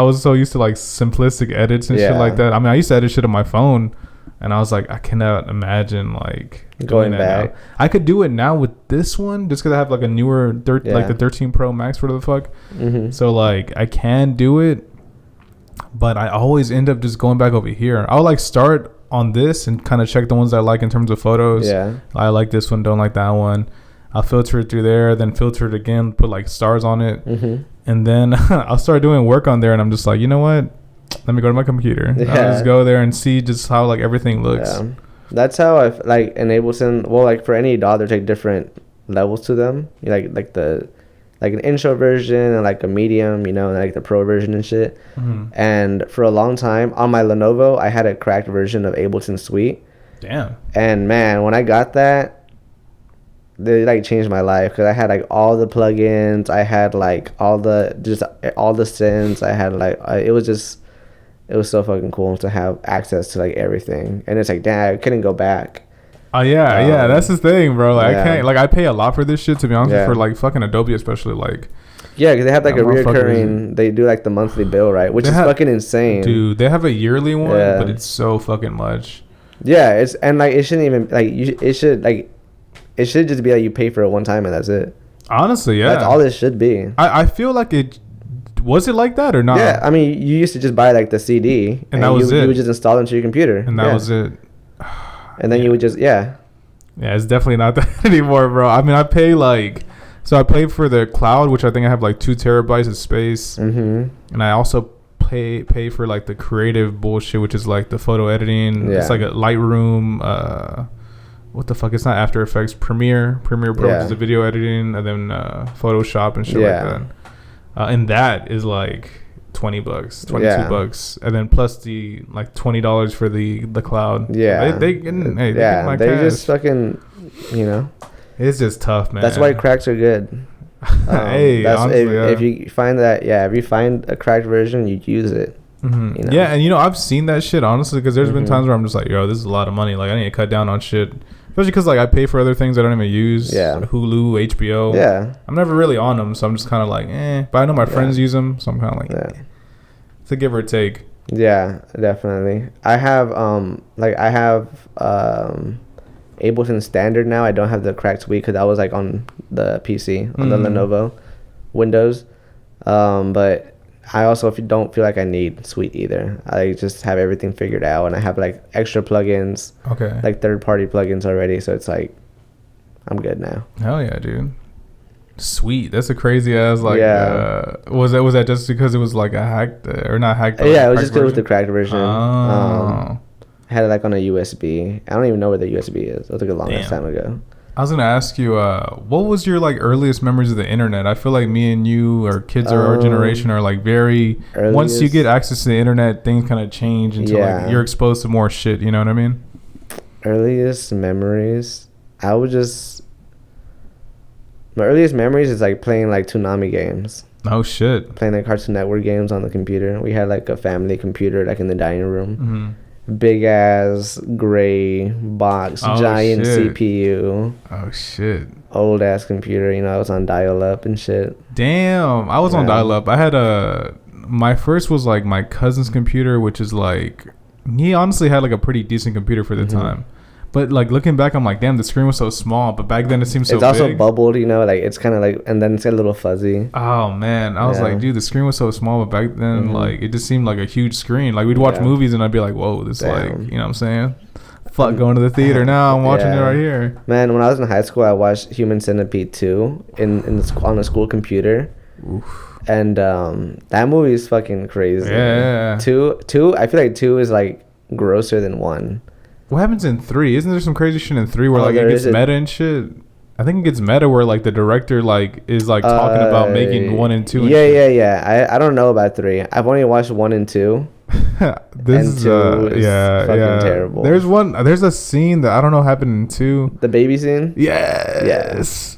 was so used to like simplistic edits and shit like that. I mean, I used to edit shit on my phone, and I was like, I cannot imagine like going back. Now. I could do it now with this one just because I have like a newer like the 13 Pro Max, whatever the fuck. So like I can do it, but I always end up just going back over here. I'll like start on this and kind of check the ones I like in terms of photos. Yeah, I like this one, don't like that one. I'll filter it through there, then filter it again, put like stars on it, and then I'll start doing work on there, and I'm just like, you know what, let me go to my computer. I'll just go there and see just how like everything looks. That's how I like in Ableton. Well, like for any DAW, there's like different levels to them. Like the like an intro version and like a medium, you know, and like the pro version and shit. And for a long time on my Lenovo, I had a cracked version of Ableton Suite. Damn. And man, when I got that, they like changed my life because I had like all the plugins, I had like all the synths, I had like it was so fucking cool to have access to like everything. And it's like, damn, I couldn't go back. Oh yeah, that's the thing, bro. Like I can't, like I pay a lot for this shit, to be honest, for like fucking Adobe especially, like. Yeah, because they have like a reoccurring. They do like the monthly bill, right? Which is fucking insane, dude. They have a yearly one, but it's so fucking much. Yeah, it's and like it shouldn't even like it should just be like you pay for it one time and that's it. Honestly, yeah, that's all it should be. I feel like it. Was it like that or not? Yeah, I mean, you used to just buy like the CD and that was it. You would just install it into your computer, and that was it. And then you would just yeah, it's definitely not that anymore, bro. I mean, I pay like, so I pay for the cloud, which I think I have like 2 terabytes of space, and I also pay for like the creative bullshit, which is like the photo editing. It's like a Lightroom. What the fuck? It's not After Effects. Premiere Pro, which is the video editing, and then Photoshop and shit like that. And that is like $20, $22, and then plus the like $20 for the cloud. Yeah, they just fucking, you know, it's just tough, man. That's why cracks are good. Hey, that's honestly, if you find that, if you find a cracked version, you use it. You know? Yeah, and you know, I've seen that shit honestly, because there's been times where I'm just like, yo, this is a lot of money. Like I need to cut down on shit. Especially because like I pay for other things I don't even use. Yeah. Like Hulu, HBO. Yeah. I'm never really on them, so I'm just kind of like, But I know my friends use them, so I'm kind of like, It's a give or take. Yeah, definitely. I have Ableton Standard now. I don't have the cracked Suite because I was like on the PC on the Lenovo Windows. But I also don't feel like I need Suite either. I just have everything figured out, and I have like extra plugins, like third-party plugins already. So it's like, I'm good now. Hell yeah, dude! Sweet, that's a crazy ass like. Was that just because it was like a hacked or not hacked? Yeah, it was just because it was the cracked version. I had it like on a USB. I don't even know where the USB is. It was like a long time ago. I was gonna ask you, what was your like earliest memories of the internet? I feel like me and you, or kids of our generation, are like very. Earliest, once you get access to the internet, things kind of change until like you're exposed to more shit. You know what I mean? Earliest memories, my earliest memories is like playing like Toonami games. Oh shit! Playing like Cartoon Network games on the computer. We had like a family computer like in the dining room. Big ass gray box, giant CPU. Oh shit! Old ass computer. You know, I was on dial up and shit. Damn, I was on dial up. I had my first was like my cousin's computer, which is like he honestly had like a pretty decent computer for the time, But like looking back, I'm like, damn, the screen was so small. But back then it seemed so big. It's also bubbled, you know, like it's kind of like, and then it's a little fuzzy. Oh man, I was like, dude, the screen was so small. But back then, like, it just seemed like a huge screen. Like we'd watch movies and I'd be like, whoa, this like, you know what I'm saying? Fuck going to the theater now. I'm watching it right here. Man, when I was in high school, I watched Human Centipede 2 on the school computer. Oof. And that movie is fucking crazy. Yeah. Two. I feel like 2 is like grosser than 1. What happens in 3? Isn't there some crazy shit in 3 where like it gets meta and shit? I think it gets meta where like the director like is like talking about making 1 and 2. Yeah. I don't know about 3. I've only watched 1 and 2. This is fucking terrible. There's a scene that I don't know happened in 2. The baby scene? Yes.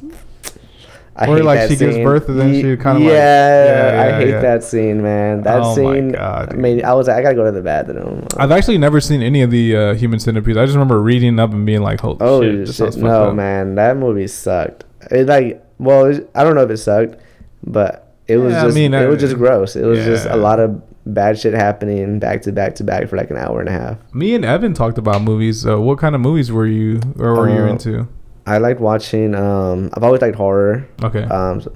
I or hate like that she scene. gives birth and then she kind of I hate that scene, man. That scene. My God, I mean, I was like, I gotta go to the bathroom. I've actually never seen any of the Human Centipedes. I just remember reading up and being like, "Holy shit!" No, man, that movie sucked. It like, well, I don't know if it sucked, but it was it was just gross. It was just a lot of bad shit happening back to back to back for like an hour and a half. Me and Evan talked about movies. What kind of movies were you into? I liked watching. I've always liked horror. Okay.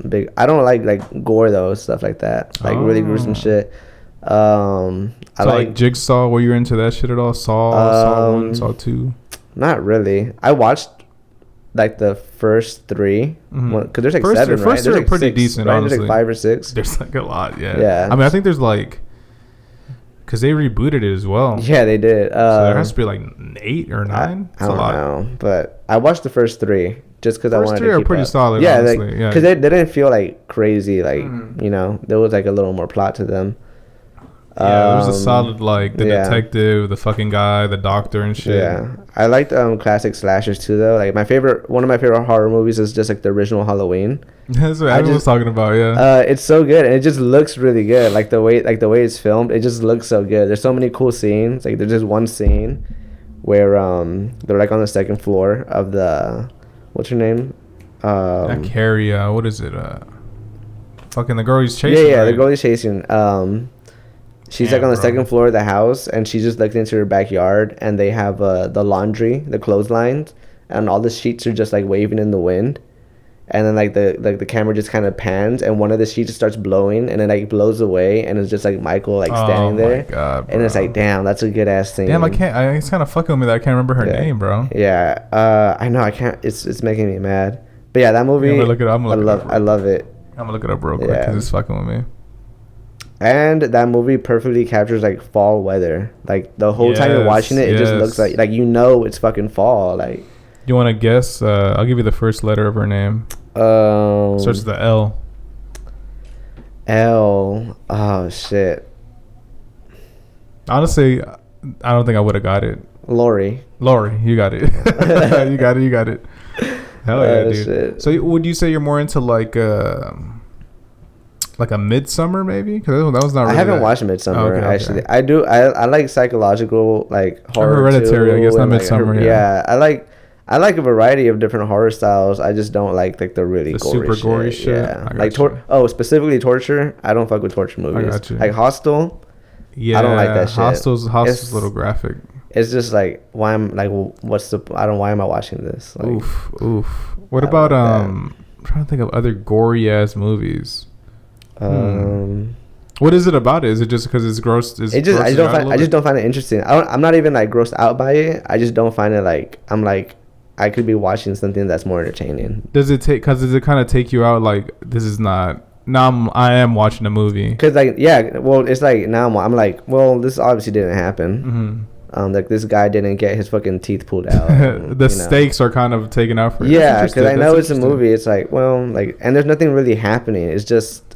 Big. I don't like gore though, stuff like that. Like really gruesome shit. I like Jigsaw. Were you into that shit at all? Saw 1, Saw 2. Not really. I watched like the first 3 because there's like 7. First right? are like pretty 6, decent. Right? Honestly, there's like 5 or 6. There's like a lot. Yeah. Yeah. I mean, I think there's like. Because they rebooted it as well. Yeah, they did. So there has to be like 8 or 9. I don't know, but I watched the first 3 just because I wanted to keep up. First 3 are pretty solid, yeah, honestly. Because they didn't feel like crazy, like, you know, there was like a little more plot to them. Yeah, there was a solid, like, the detective, the fucking guy, the doctor and shit. Yeah. I liked classic slashers too, though. Like, one of my favorite horror movies is just like the original Halloween. That's what I was talking about, yeah. It's so good, and it just looks really good. Like the way it's filmed, it just looks so good. There's so many cool scenes. Like, there's just one scene where they're like on the second floor of the, what's her name? Not Carrie. What is it? Fucking the girl he's chasing. Yeah, right? the girl he's chasing. She's like on the second floor of the house, and she just looked into her backyard, and they have the laundry, the clotheslines, and all the sheets are just like waving in the wind. And then like the camera just kind of pans, and one of the sheets starts blowing, and then like blows away, and it's just like Michael like standing there. Oh my God, bro. And it's like, damn, that's a good ass scene. Damn, it's kind of fucking with me that I can't remember her name, bro. Yeah, I know, I can't. It's making me mad. But yeah, that movie. I'm gonna look it up. I love it. I'm gonna look it up real quick because it's fucking with me. And that movie perfectly captures like fall weather. Like the whole time you're watching it, it just looks like you know it's fucking fall. Like. You want to guess? I'll give you the first letter of her name. Starts with the L. L. Oh shit. Honestly, I don't think I would have got it. Lori, you got it. You got it. Hell yeah, dude. Shit. So would you say you're more into like a Midsummer maybe? Because that was not. Really I haven't watched Midsummer actually. I do. I like psychological like horror. Hereditary, I guess, not Midsummer. Yeah, I like a variety of different horror styles. I just don't like the really gory super gory shit. Yeah, like specifically torture. I don't fuck with torture movies. I got you. Like Hostel. Yeah, I don't like that shit. Hostel's a little graphic. It's just like why am I watching this? Like, oof. What about I'm trying to think of other gory ass movies. What is it about it? Is it just because it's gross? I just don't find it interesting. I'm not even like grossed out by it. I just don't find it like I'm like I could be watching something that's more entertaining. Does it kind of take you out like this is not? Now I am watching a movie. Cause like it's like now I'm like this obviously didn't happen. Mm-hmm. Like this guy didn't get his fucking teeth pulled out. The stakes are kind of taken out for you. Yeah, because I know it's a movie. It's like and there's nothing really happening. It's just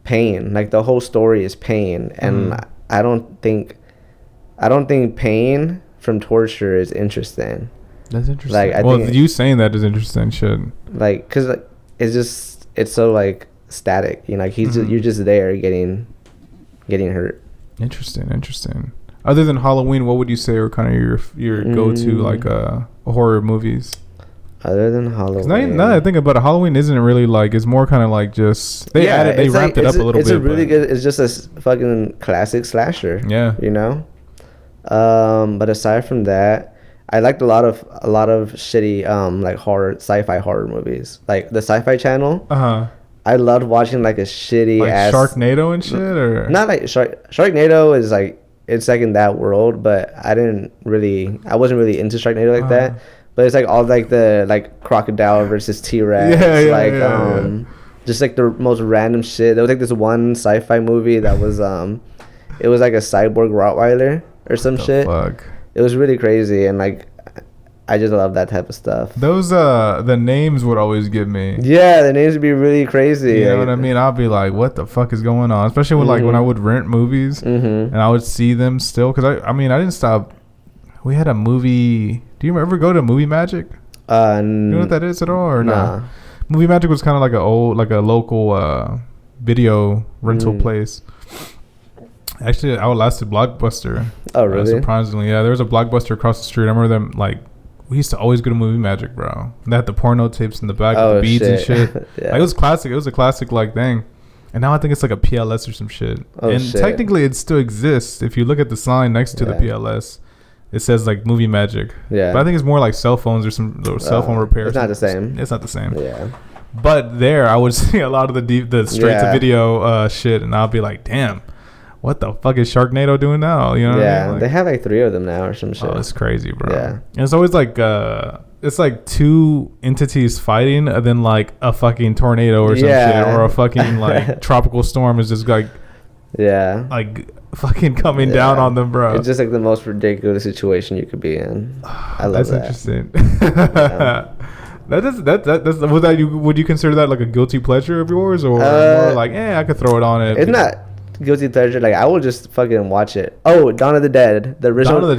pain. Like the whole story is pain, and I don't think pain from torture is interesting. That's interesting. Like you saying that is interesting. Shit. Like, cause like, it's so like static. You know, like you're just there getting hurt. Interesting. Other than Halloween, what would you say are kind of your go-to like horror movies? Other than Halloween, now that I think about it, Halloween isn't really like. It's more kind of like just they ramped it up a little bit. It's a really good. It's just a fucking classic slasher. Yeah, you know. But aside from that, I liked a lot of shitty like horror, sci-fi horror movies, like the Sci-Fi Channel. I loved watching like a shitty like ass Sharknado and shit, or not like Sharknado is like it's like in that world, but I wasn't really into Sharknado like that. But it's like all like the like crocodile versus T-Rex, just like the most random shit. There was like this one sci-fi movie that was it was like a cyborg Rottweiler or some shit. Fuck. It was really crazy, and like I just love that type of stuff. Those the names would always get me. Yeah, the names would be really crazy. You know what I mean? I'll be like, what the fuck is going on? Especially when like when I would rent movies and I would see them still, because I didn't stop. We had a movie. Do you ever go to Movie Magic? You know what that is at all, or nah? Movie Magic was kind of like a local video rental place. Actually, I outlasted Blockbuster. Oh, really? Surprisingly, yeah. There was a Blockbuster across the street. I remember them like. We used to always go to Movie Magic, bro. They had the porno tapes in the back with the beads and shit. Like, it was classic. It was a classic like thing. And now I think it's like a PLS or some shit. Technically it still exists. If you look at the sign next to the PLS, it says like Movie Magic. Yeah. But I think it's more like cell phones or some cell phone repairs. It's not the same. It's not the same. Yeah. But there I would see a lot of the straight to video shit, and I'll be like, damn. What the fuck is Sharknado doing now? You know what I mean? Like, they have like 3 of them now or some shit. Oh, it's crazy, bro. Yeah. And it's always like it's like 2 entities fighting, and then like a fucking tornado or some shit, or a fucking like tropical storm is just like like fucking coming down on them, bro. It's just like the most ridiculous situation you could be in. I love that. That's interesting. That's would you consider that like a guilty pleasure of yours, or more like I could throw it on it? It's not guilty pleasure. Like I will just fucking watch it. Oh, Dawn of the Dead, the original Dawn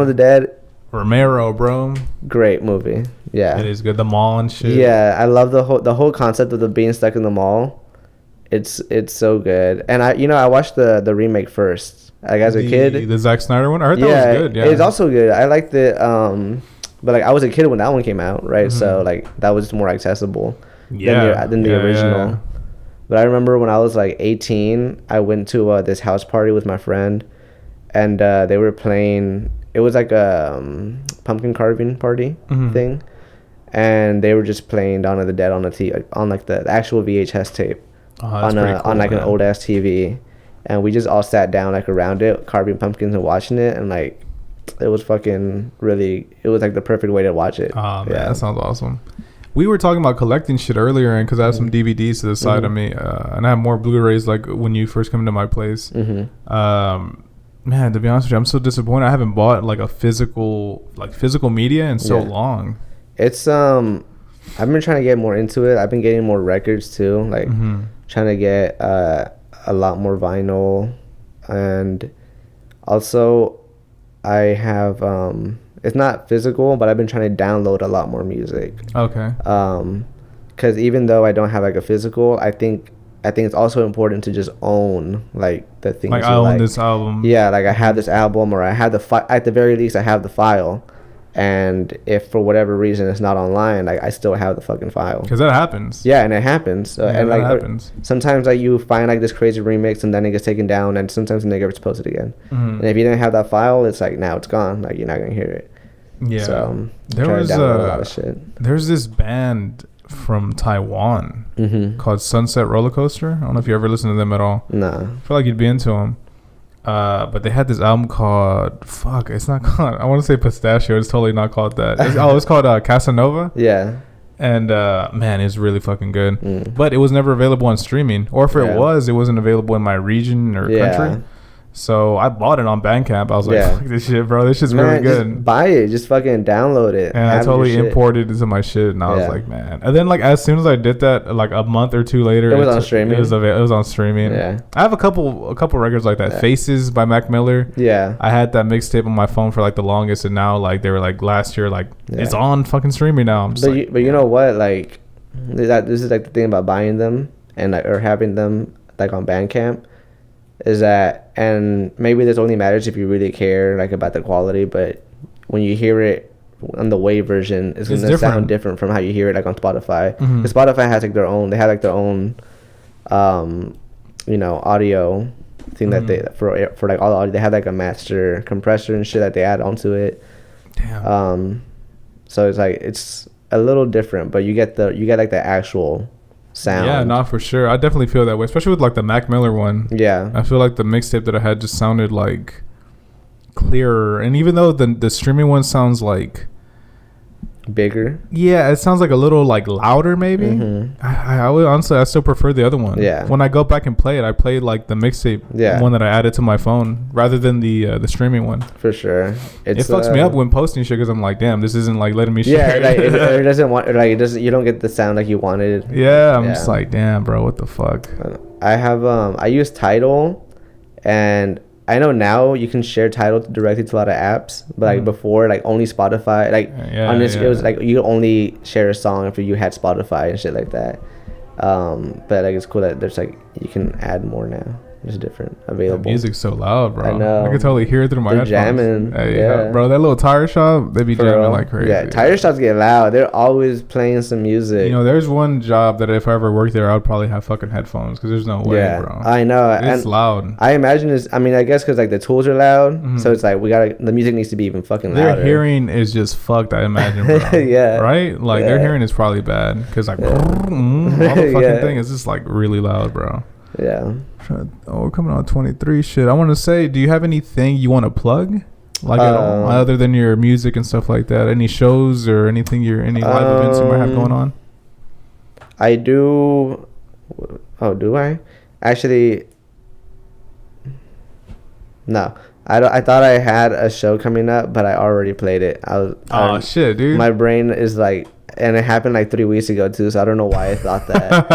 of the Dead. Romero, bro. Great movie. Yeah, it is good. The mall and shit. Yeah, I love the whole concept of the being stuck in the mall. It's so good. And I watched the remake first. Like as a kid, the Zack Snyder one. I heard that was good. Yeah, it's also good. I liked it. But like I was a kid when that one came out, right? So like that was more accessible than the original. Yeah. But I remember when I was like 18, I went to this house party with my friend, and they were playing. It was like a pumpkin carving party thing, and they were just playing Dawn of the Dead on like the actual VHS tape on like an old ass TV, and we just all sat down like around it, carving pumpkins and watching it, and like it was fucking really. It was like the perfect way to watch it. Oh man, that sounds awesome. We were talking about collecting shit earlier, and because I have some DVDs to the side of me, and I have more Blu-rays like when you first come to my place. Man, to be honest with you, I'm so disappointed. I haven't bought like a physical media in so long. It's I've been trying to get more into it. I've been getting more records too, like trying to get a lot more vinyl, and also I have it's not physical, but I've been trying to download a lot more music. Okay. Because even though I don't have like a physical, I think it's also important to just own like the things. Like I own this album. Yeah, like I have this album, or I have at the very least I have the file, and if for whatever reason it's not online, like I still have the fucking file. Because that happens. Yeah, and it happens. And like happens. Sometimes like you find like this crazy remix, and then it gets taken down, and sometimes it never gets posted again. And if you didn't have that file, it's like now it's gone. Like you're not gonna hear it. Yeah. So there was a lot of shit. There's this band from Taiwan called Sunset Roller Coaster. I don't know if you ever listened to them at all. No. I feel like you'd be into them. But they had this album called it's not called, I want to say Pistachio. It's totally not called that. It's called Casanova. Yeah. And man, it's really fucking good. But it was never available on streaming, or if it wasn't available in my region or country. So I bought it on Bandcamp. I was like, fuck this shit, bro. This shit's really good. Just buy it. Just fucking download it. And I totally imported it into my shit. And I was like, man. And then like as soon as I did that, like a month or two later, it was on streaming. It was on streaming. Yeah. I have a couple records like that. Yeah. Faces by Mac Miller. Yeah. I had that mixtape on my phone for like the longest, and now like they were like last year, like it's on fucking streaming now. But you know what? Like this is like the thing about buying them and like or having them like on Bandcamp. Is that, and maybe this only matters if you really care like about the quality, but when you hear it on the WAV version, it's gonna sound different from how you hear it like on Spotify. Because Spotify has like their own audio thing that they for like all the audio, they have like a master compressor and shit that they add onto it. Damn. So it's like it's a little different, but you get like the actual sound. Yeah, not for sure. I definitely feel that way, especially with like the Mac Miller one. Yeah, I feel like the mixtape that I had just sounded like clearer, and even though the streaming one sounds like bigger. Yeah, it sounds like a little like louder maybe. I would honestly, I still prefer the other one. Yeah. When I go back and play it, I played like the mixtape one that I added to my phone rather than the streaming one. For sure. It fucks me up when posting shit because I'm like, damn, this isn't like letting me share. Yeah, like it doesn't want like it doesn't. You don't get the sound like you wanted. Yeah, I'm just like, damn, bro, what the fuck. I have I use Tidal, and I know now you can share Tidal directly to a lot of apps, but like before, like only Spotify, like on this, it was like you only share a song if you had Spotify and shit like that. But like it's cool that there's like you can add more now. It's different, available. That music's so loud, bro. I know. I can totally hear it through my headphones. Jamming. Hey, yeah, bro. That little tire shop, they be jamming like crazy. Yeah, tire shops get loud. They're always playing some music. You know, there's one job that if I ever worked there, I would probably have fucking headphones because there's no way, bro. I know. It's loud. I imagine it's. I mean, I guess because like the tools are loud, so it's like the music needs to be even fucking louder. Their hearing is just fucked. I imagine, bro. Yeah. Right? Like their hearing is probably bad because like all the fucking thing is just like really loud, bro. Yeah. Oh, we're coming on 23 shit. I want to say, do you have anything you want to plug? Like at all? Other than your music and stuff like that? Any shows or anything any live events you might have going on? I do. Oh, do I? Actually, no. I thought I had a show coming up, but I already played it. Shit, dude. My brain is like, and it happened like 3 weeks ago too, so I don't know why I thought that.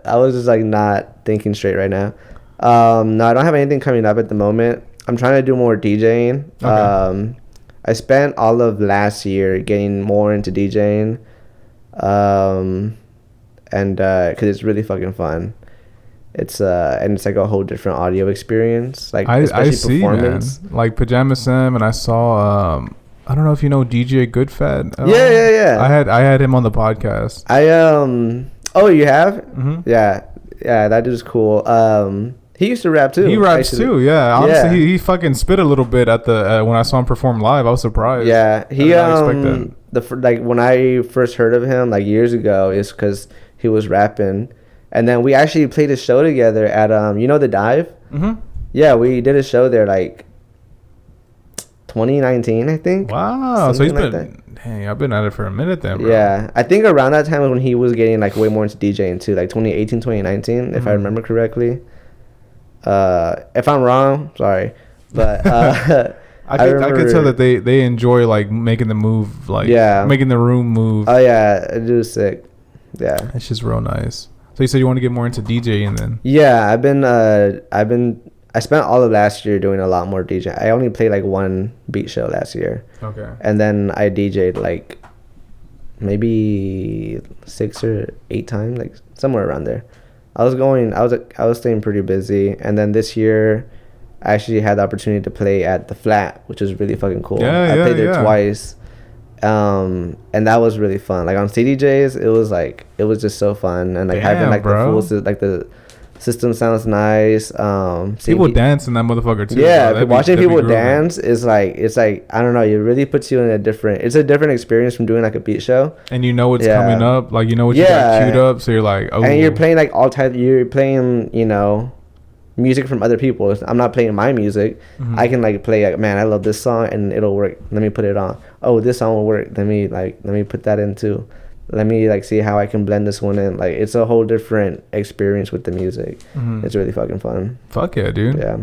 I was just like not thinking straight right now. No, I don't have anything coming up at the moment. I'm trying to do more DJing. Okay. I spent all of last year getting more into DJing, and because it's really fucking fun. It's and it's like a whole different audio experience. Like I see, man. Like Pajama Sam, and I saw. I don't know if you know DJ Goodfat. Yeah. I had him on the podcast. Oh, you have? Mm-hmm. Yeah, that dude's cool. He used to rap too. He raps too. Yeah, honestly, he fucking spit a little bit at the when I saw him perform live. I was surprised. Yeah, he like when I first heard of him like years ago is because he was rapping, and then we actually played a show together at the Dive. Mm-hmm. Yeah, we did a show there like 2019, I think. Wow. So he's been, dang, I've been at it for a minute then, bro. Yeah. I think around that time was when he was getting like way more into DJing too, like 2018, 2019, if I remember correctly. If I'm wrong, sorry. But I could tell that they enjoy like making the move, like making the room move. Oh yeah, it was sick. Yeah. It's just real nice. So you said you want to get more into DJing then? Yeah, I spent all of last year doing a lot more DJing. I only played like one beat show last year. Okay. And then I DJ'd like maybe 6 or 8 times, like somewhere around there. I was staying pretty busy, and then this year I actually had the opportunity to play at the Flat, which was really fucking cool. I played there twice. And that was really fun. Like on CDJs, it was just so fun, and like having like the full like the system sounds nice. People dance in that motherfucker too. Yeah, watching people dance is like it's like I don't know. It really puts you in a different experience from doing like a beat show. And you know what's coming up, like you know what you got queued up, so you're like, oh. And you're playing like all type. You're playing music from other people. I'm not playing my music. Mm-hmm. I can like play like, man, I love this song and it'll work. Let me put it on. Oh, this song will work. Let me put that in too. Let me like see how I can blend this one in. Like it's a whole different experience with the music. Mm-hmm. It's really fucking fun. Fuck yeah, dude. Yeah.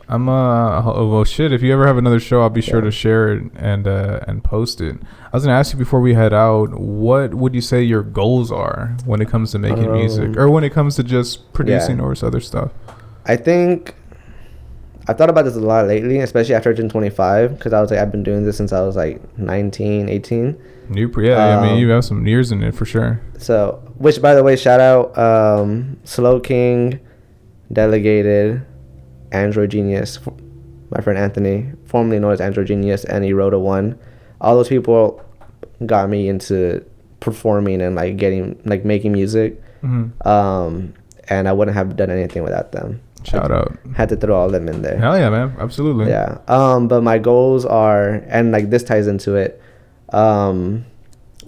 I'm well shit. If you ever have another show, I'll be sure to share it and post it. I was gonna ask you before we head out, what would you say your goals are when it comes to making music, or when it comes to just producing or other stuff? I think I've thought about this a lot lately, especially after I turned 25, because I was like, I've been doing this since I was like 19, 18. I mean, you have some years in it for sure. So, which by the way, shout out Slow King, Delegated, Android Genius, my friend Anthony, formerly known as Android Genius, and Eroda One. All those people got me into performing and like making music. Mm-hmm. And I wouldn't have done anything without them. Shout out. Had to throw all of them in there. Hell yeah, man. Absolutely. Yeah. But my goals are, and like this ties into it,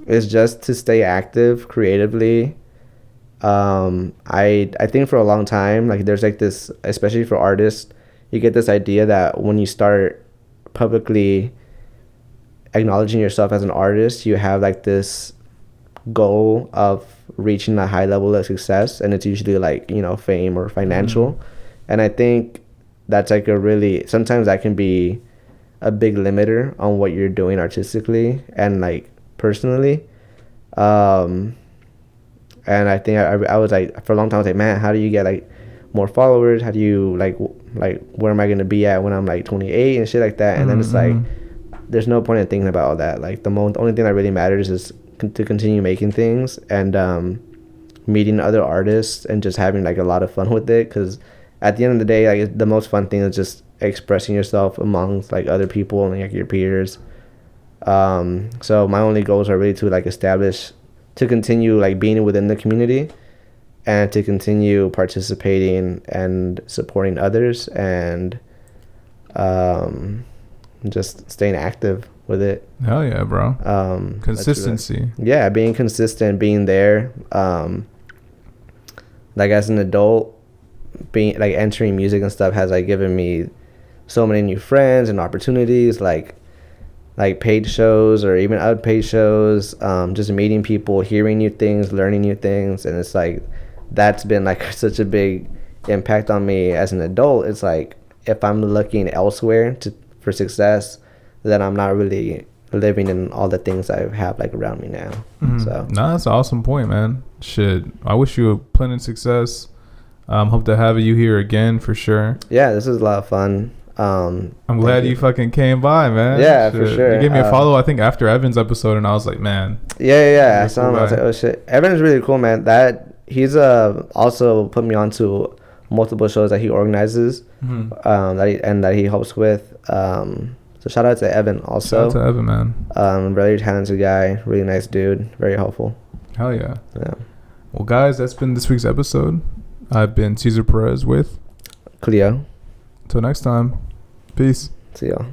is just to stay active creatively. I think for a long time, like there's like this, especially for artists, you get this idea that when you start publicly acknowledging yourself as an artist, you have like this goal of reaching a high level of success, and it's usually like, you know, fame or financial. And I think that's like a really, sometimes that can be a big limiter on what you're doing artistically and like personally. And I think I was like, for a long time I was like, man, how do you get like more followers? How do you like where am I gonna be at when I'm like 28 and shit like that? And then it's like, there's no point in thinking about all that. Like the only thing that really matters is to continue making things and meeting other artists and just having like a lot of fun with it. Because at the end of the day, like the most fun thing is just expressing yourself amongst like other people and like your peers. So my only goals are really to like establish, to continue like being within the community and to continue participating and supporting others and just staying active with it. Hell yeah, bro. Consistency. Yeah, being consistent, being there. Like as an adult, being like entering music and stuff has like given me so many new friends and opportunities, like paid shows or even unpaid shows, just meeting people, hearing new things, learning new things. And it's like that's been like such a big impact on me as an adult. It's like if I'm looking elsewhere for success, then I'm not really living in all the things I have like around me now. So that's an awesome point, man. Shit, I wish you plenty of success. Hope to have you here again for sure. Yeah, this is a lot of fun. I'm glad you fucking came by, man. Yeah, shit. For sure. You gave me a follow, I think, after Evan's episode, and I was like, man. Yeah. I saw him. I was like, oh shit. Evan's really cool, man. That he's also put me onto multiple shows that he organizes, that he helps with. So shout out to Evan also. Shout out to Evan, man. Really talented guy, really nice dude, very helpful. Hell yeah. Yeah. Well, guys, that's been this week's episode. I've been Cesar Perez with CLEO. Until next time. Peace. See y'all.